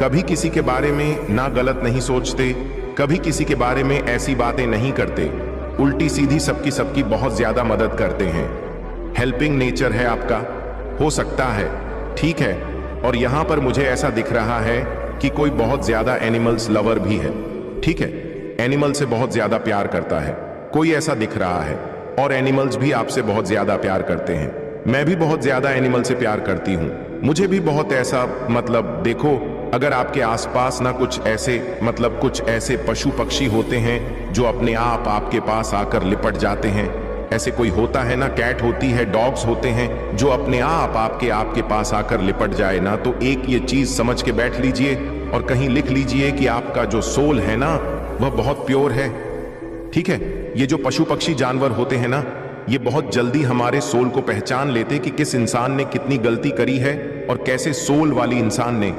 कभी किसी के बारे में ना गलत नहीं सोचते, कभी किसी के बारे में ऐसी बातें नहीं करते, उल्टी सीधी सबकी बहुत ज्यादा मदद करते हैं। हेल्पिंग नेचर है आपका, हो सकता है, ठीक है। और यहां पर मुझे ऐसा दिख रहा है कि कोई बहुत ज्यादा एनिमल्स लवर भी है, ठीक है, एनिमल से बहुत ज्यादा प्यार करता है, कोई ऐसा दिख रहा है। और एनिमल्स भी आपसे बहुत ज्यादा प्यार करते हैं। मैं भी बहुत ज्यादा एनिमल से प्यार करती हूं, मुझे भी बहुत ऐसा, देखो, अगर आपके आसपास ना कुछ ऐसे पशु पक्षी होते हैं जो अपने आप आपके पास आकर लिपट जाते हैं, ऐसे कोई होता है ना, कैट होती है, डॉग्स होते हैं जो अपने आप आपके पास आकर लिपट जाए ना, तो एक ये चीज समझ के बैठ लीजिए और कहीं लिख लीजिए कि आपका जो सोल है ना वह बहुत प्योर है, ठीक है। ये जो पशु पक्षी जानवर होते हैं ना, ये बहुत जल्दी हमारे सोल को पहचान लेते कि किस इंसान ने कितनी गलती करी है और कैसे सोल वाली इंसान ने।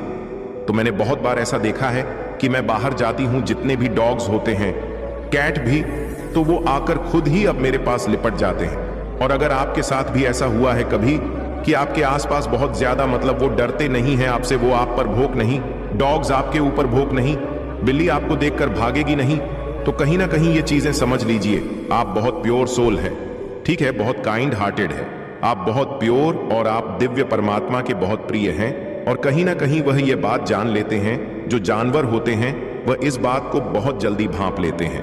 तो मैंने बहुत बार ऐसा देखा है कि मैं बाहर जाती हूं, जितने भी डॉग्स होते हैं, कैट भी, तो वो आकर खुद ही अब मेरे पास लिपट जाते हैं। और अगर आपके साथ भी ऐसा हुआ है कभी कि आपके आसपास बहुत ज्यादा, वो डरते नहीं हैं आपसे, वो आप पर भौंक नहीं, डॉग्स आपके ऊपर भौंक नहीं, बिल्ली आपको देखकर भागेगी नहीं, तो कहीं ना कहीं ये चीजें समझ लीजिए, आप बहुत प्योर सोल है, ठीक है, बहुत काइंड हार्टेड है, आप बहुत प्योर और आप दिव्य परमात्मा के बहुत प्रिय हैं। और कहीं ना कहीं वह ये बात जान लेते हैं, जो जानवर होते हैं वह इस बात को बहुत जल्दी भांप लेते हैं।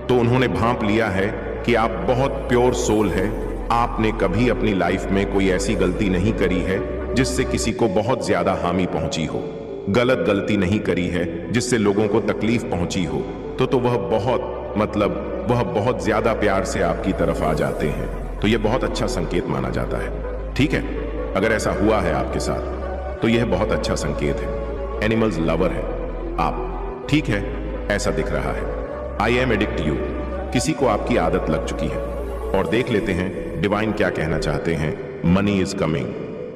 तो उन्होंने भांप लिया है कि आप बहुत प्योर सोल है, आपने कभी अपनी लाइफ में कोई ऐसी गलती नहीं करी है जिससे किसी को बहुत ज्यादा हानि पहुंची हो, गलत गलती नहीं करी है जिससे लोगों को तकलीफ पहुंची हो, तो वह बहुत ज्यादा प्यार से आपकी तरफ आ जाते हैं। तो यह बहुत अच्छा संकेत माना जाता है, ठीक है। अगर ऐसा हुआ है आपके साथ तो यह बहुत अच्छा संकेत है। एनिमल्स लवर है आप, ठीक है, ऐसा दिख रहा है। आई एम एडिक्ट यू, किसी को आपकी आदत लग चुकी है। और देख लेते हैं डिवाइन क्या कहना चाहते हैं। Money is coming,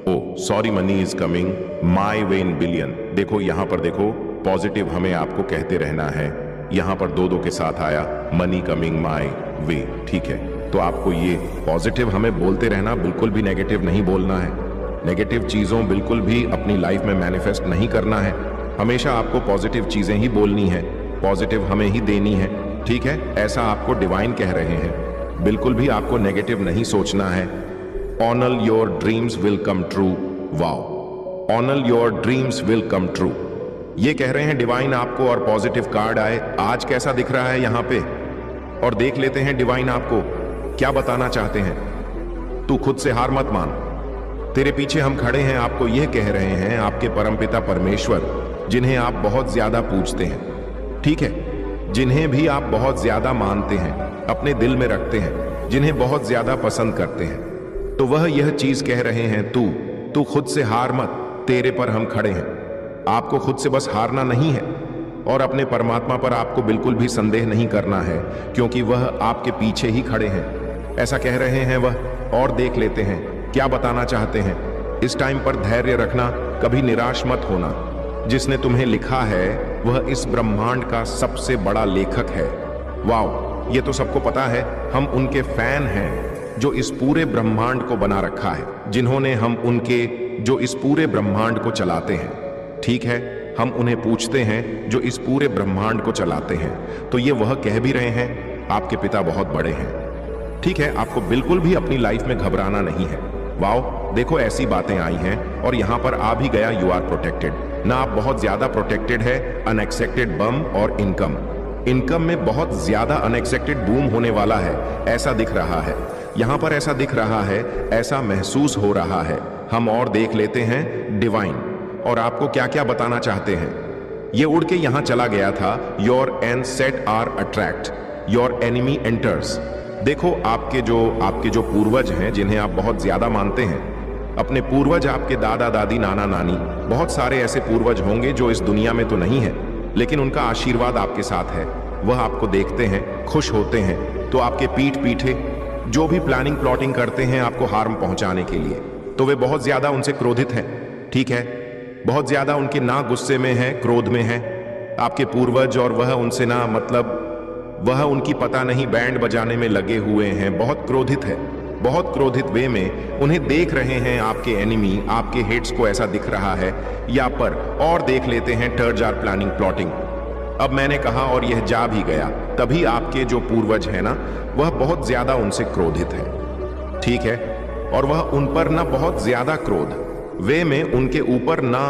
oh sorry, money is coming my way in billion. देखो यहां पर देखो, पॉजिटिव हमें आपको कहते रहना है। यहां पर दो के साथ आया, मनी कमिंग माई वे, ठीक है। तो आपको ये पॉजिटिव हमें बोलते रहना, बिल्कुल भी नेगेटिव नहीं बोलना है। नेगेटिव चीजों बिल्कुल भी अपनी लाइफ में मैनिफेस्ट नहीं करना है। हमेशा आपको पॉजिटिव चीजें ही बोलनी है, पॉजिटिव हमें ही देनी है, ठीक है। ऐसा आपको डिवाइन कह रहे हैं, बिल्कुल भी आपको नेगेटिव नहीं सोचना है। Only your dreams will come true, wow, only your dreams will come true, ये कह रहे हैं डिवाइन आपको। और पॉजिटिव कार्ड आए, आज कैसा दिख रहा है यहां पे, और देख लेते हैं डिवाइन आपको क्या बताना चाहते हैं। तू खुद से हार मत मान, तेरे पीछे हम खड़े हैं, आपको यह कह रहे हैं आपके परमपिता परमेश्वर, जिन्हें आप बहुत ज्यादा पूजते हैं, ठीक है, जिन्हें भी आप बहुत ज्यादा मानते हैं, अपने दिल में रखते हैं, जिन्हें बहुत ज्यादा पसंद करते हैं। तो वह यह चीज कह रहे हैं, तू खुद से हार मत, तेरे पर हम खड़े हैं। आपको खुद से बस हारना नहीं है और अपने परमात्मा पर आपको बिल्कुल भी संदेह नहीं करना है, क्योंकि वह आपके पीछे ही खड़े हैं, ऐसा कह रहे हैं वह। और देख लेते हैं क्या बताना चाहते हैं। इस टाइम पर धैर्य रखना, कभी निराश मत होना। जिसने तुम्हें लिखा है वह इस ब्रह्मांड का सबसे बड़ा लेखक है। वाओ, ये तो सबको पता है, हम उनके फैन हैं जो इस पूरे ब्रह्मांड को बना रखा है, जिन्होंने हम उनके जो इस पूरे ब्रह्मांड को चलाते हैं, ठीक है। हम उन्हें पूछते हैं जो इस पूरे ब्रह्मांड को चलाते हैं। तो ये वह कह भी रहे हैं आपके पिता बहुत बड़े हैं, ठीक है। आपको बिल्कुल भी अपनी लाइफ में घबराना नहीं है, वाओ, देखो ऐसी बातें आई हैं और यहाँ पर आ भी गया यू आर प्रोटेक्टेड। ना आप बहुत ज्यादा प्रोटेक्टेड है, अनएक्सपेक्टेड बम और इनकम में बहुत ज्यादा अनएक्सपेक्टेड बूम होने वाला है, ऐसा दिख रहा है। यहाँ पर ऐसा दिख रहा है, ऐसा महसूस हो रहा है। हम और देख लेते हैं डिवाइन, और आपको क्या क्या बताना चाहते हैं। ये उड़ के यहां चला गया था। Your end set are attract, your enemy enters. देखो आपके जो पूर्वज हैं, जिन्हें आप बहुत ज्यादा मानते हैं, अपने पूर्वज, आपके दादा दादी, नाना नानी, बहुत सारे ऐसे पूर्वज होंगे जो इस दुनिया में तो नहीं है, लेकिन उनका आशीर्वाद आपके साथ है। वह आपको देखते हैं, खुश होते हैं, तो आपके पीठ पीछे जो भी प्लानिंग प्लॉटिंग करते हैं आपको हार्म पहुंचाने के लिए, तो वे बहुत ज्यादा उनसे क्रोधित हैं। ठीक है, बहुत ज्यादा उनके ना गुस्से में है, क्रोध में है आपके पूर्वज, और वह उनसे ना वह उनकी पता नहीं बैंड बजाने में लगे हुए हैं। बहुत क्रोधित है, बहुत क्रोधित वे में उन्हें देख रहे हैं आपके एनिमी, आपके हेट्स को ऐसा दिख रहा है। या पर और देख लेते हैं टर्ज आर प्लानिंग प्लॉटिंग। अब मैंने कहा और यह जा भी गया, तभी आपके जो पूर्वज है ना, वह बहुत ज्यादा उनसे क्रोधित है। ठीक है, और वह उन पर ना बहुत ज्यादा क्रोध वे में उनके ऊपर ना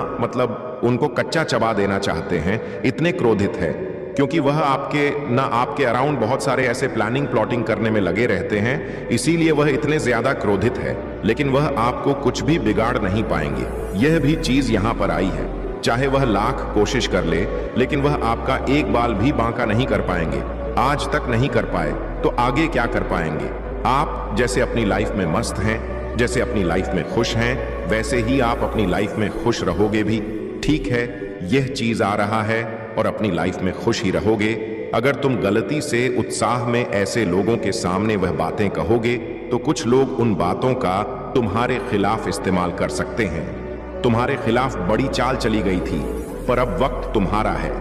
उनको कच्चा चबा देना चाहते हैं, इतने क्रोधित है, क्योंकि वह आपके अराउंड बहुत सारे ऐसे प्लानिंग प्लॉटिंग करने में लगे रहते हैं, इसीलिए वह इतने ज्यादा क्रोधित है। लेकिन वह आपको कुछ भी बिगाड़ नहीं पाएंगे। यह भी चीज यहां पर आई है, चाहे वह लाख कोशिश कर ले, लेकिन वह आपका एक बाल भी बांका नहीं कर पाएंगे। आज तक नहीं कर पाए तो आगे क्या कर पाएंगे। आप जैसे अपनी लाइफ में मस्त हैं, जैसे अपनी लाइफ में खुश हैं, वैसे ही आप अपनी लाइफ में खुश रहोगे भी। ठीक है, यह चीज आ रहा है और अपनी लाइफ में खुश ही रहोगे। अगर तुम गलती से उत्साह में ऐसे लोगों के सामने वह बातें कहोगे, तो कुछ लोग उन बातों का तुम्हारे खिलाफ इस्तेमाल कर सकते हैं। तुम्हारे खिलाफ बड़ी चाल चली गई थी, पर अब वक्त तुम्हारा है।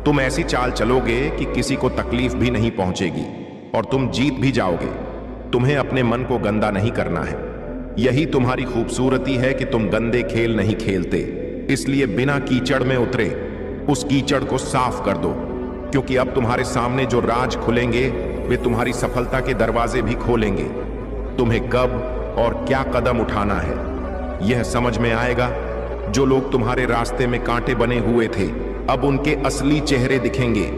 तुम ऐसी चाल चलोगे कि किसी को तकलीफ भी नहीं पहुंचेगी और तुम जीत भी जाओगे। तुम्हें अपने मन को गंदा नहीं करना है। यही तुम्हारी खूबसूरती है कि तुम गंदे खेल नहीं खेलते। इसलिए बिना कीचड़ में उतरे उस कीचड़ को साफ कर दो, क्योंकि अब तुम्हारे सामने जो राज खुलेंगे वे तुम्हारी सफलता के दरवाजे भी खोलेंगे। तुम्हें कब और क्या कदम उठाना है यह समझ में आएगा। जो लोग तुम्हारे रास्ते में कांटे बने हुए थे, अब उनके असली चेहरे दिखेंगे।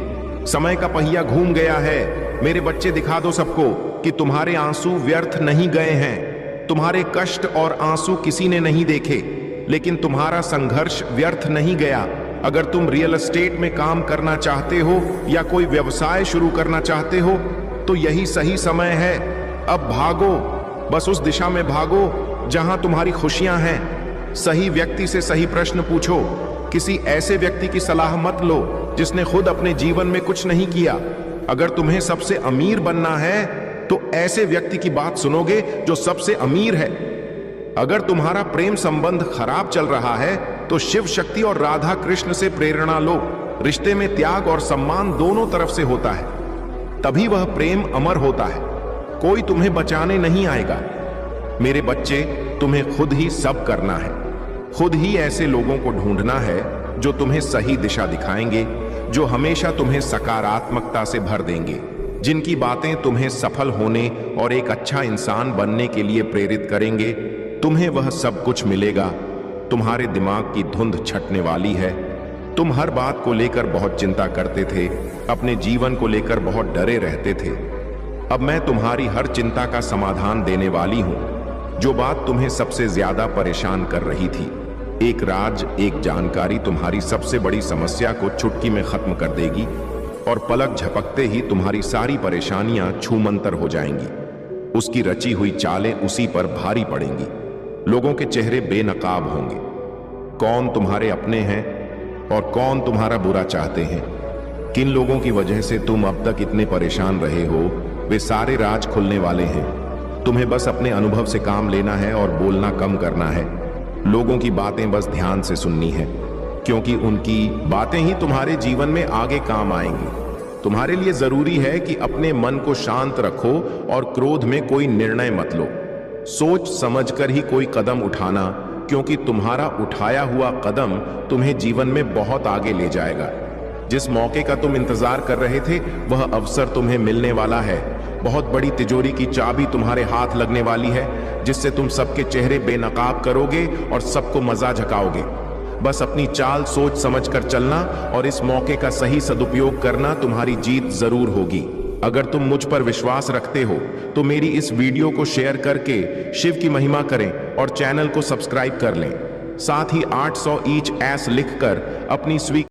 समय का पहिया घूम गया है। मेरे बच्चे, दिखा दो सबको कि तुम्हारे आंसू व्यर्थ नहीं गए हैं। तुम्हारे कष्ट और आंसू किसी ने नहीं देखे, लेकिन तुम्हारा संघर्ष व्यर्थ नहीं गया। अगर तुम रियल एस्टेट में काम करना चाहते हो या कोई व्यवसाय शुरू करना चाहते हो, तो यही सही समय है। अब भागो, बस उस दिशा में भागो जहां तुम्हारी खुशियां हैं। सही व्यक्ति से सही प्रश्न पूछो। किसी ऐसे व्यक्ति की सलाह मत लो जिसने खुद अपने जीवन में कुछ नहीं किया। अगर तुम्हें सबसे अमीर बनना है तो ऐसे व्यक्ति की बात सुनोगे जो सबसे अमीर है। अगर तुम्हारा प्रेम संबंध खराब चल रहा है तो शिव शक्ति और राधा कृष्ण से प्रेरणा लो। रिश्ते में त्याग और सम्मान दोनों तरफ से होता है, तभी वह प्रेम अमर होता है। कोई तुम्हें बचाने नहीं आएगा। मेरे बच्चे, तुम्हें खुद ही सब करना है। खुद ही ऐसे लोगों को ढूंढना है जो तुम्हें सही दिशा दिखाएंगे, जो हमेशा तुम्हें सकारात्मकता से भर देंगे, जिनकी बातें तुम्हें सफल होने और एक अच्छा इंसान बनने के लिए प्रेरित करेंगे। तुम्हें वह सब कुछ मिलेगा। तुम्हारे दिमाग की धुंध छटने वाली है। तुम हर बात को लेकर बहुत चिंता करते थे, अपने जीवन को लेकर बहुत डरे रहते थे। अब मैं तुम्हारी हर चिंता का समाधान देने वाली हूं। जो बात तुम्हें सबसे ज्यादा परेशान कर रही थी, एक राज, एक जानकारी तुम्हारी सबसे बड़ी समस्या को चुटकी में खत्म कर देगी और पलक झपकते ही तुम्हारी सारी परेशानियां छूमंतर हो जाएंगी। उसकी रची हुई चालें उसी पर भारी पड़ेंगी। लोगों के चेहरे बेनकाब होंगे। कौन तुम्हारे अपने हैं और कौन तुम्हारा बुरा चाहते हैं, किन लोगों की वजह से तुम अब तक इतने परेशान रहे हो, वे सारे राज खुलने वाले हैं। तुम्हें बस अपने अनुभव से काम लेना है और बोलना कम करना है। लोगों की बातें बस ध्यान से सुननी है, क्योंकि उनकी बातें ही तुम्हारे जीवन में आगे काम आएंगी। तुम्हारे लिए जरूरी है कि अपने मन को शांत रखो और क्रोध में कोई निर्णय मत लो। सोच समझकर ही कोई कदम उठाना, क्योंकि तुम्हारा उठाया हुआ कदम तुम्हें जीवन में बहुत आगे ले जाएगा। जिस मौके का तुम इंतजार कर रहे थे, वह अवसर तुम्हें मिलने वाला है। बहुत बड़ी तिजोरी की चाबी तुम्हारे हाथ लगने वाली है, जिससे तुम सबके चेहरे बेनकाब करोगे और सबको मजा झकाओगे। बस अपनी चाल सोच समझकर चलना और इस मौके का सही सदुपयोग करना, तुम्हारी जीत जरूर होगी। अगर तुम मुझ पर विश्वास रखते हो तो मेरी इस वीडियो को शेयर करके शिव की महिमा करें और चैनल को सब्सक्राइब कर लें। साथ ही 800 ईच ऐस लिखकर अपनी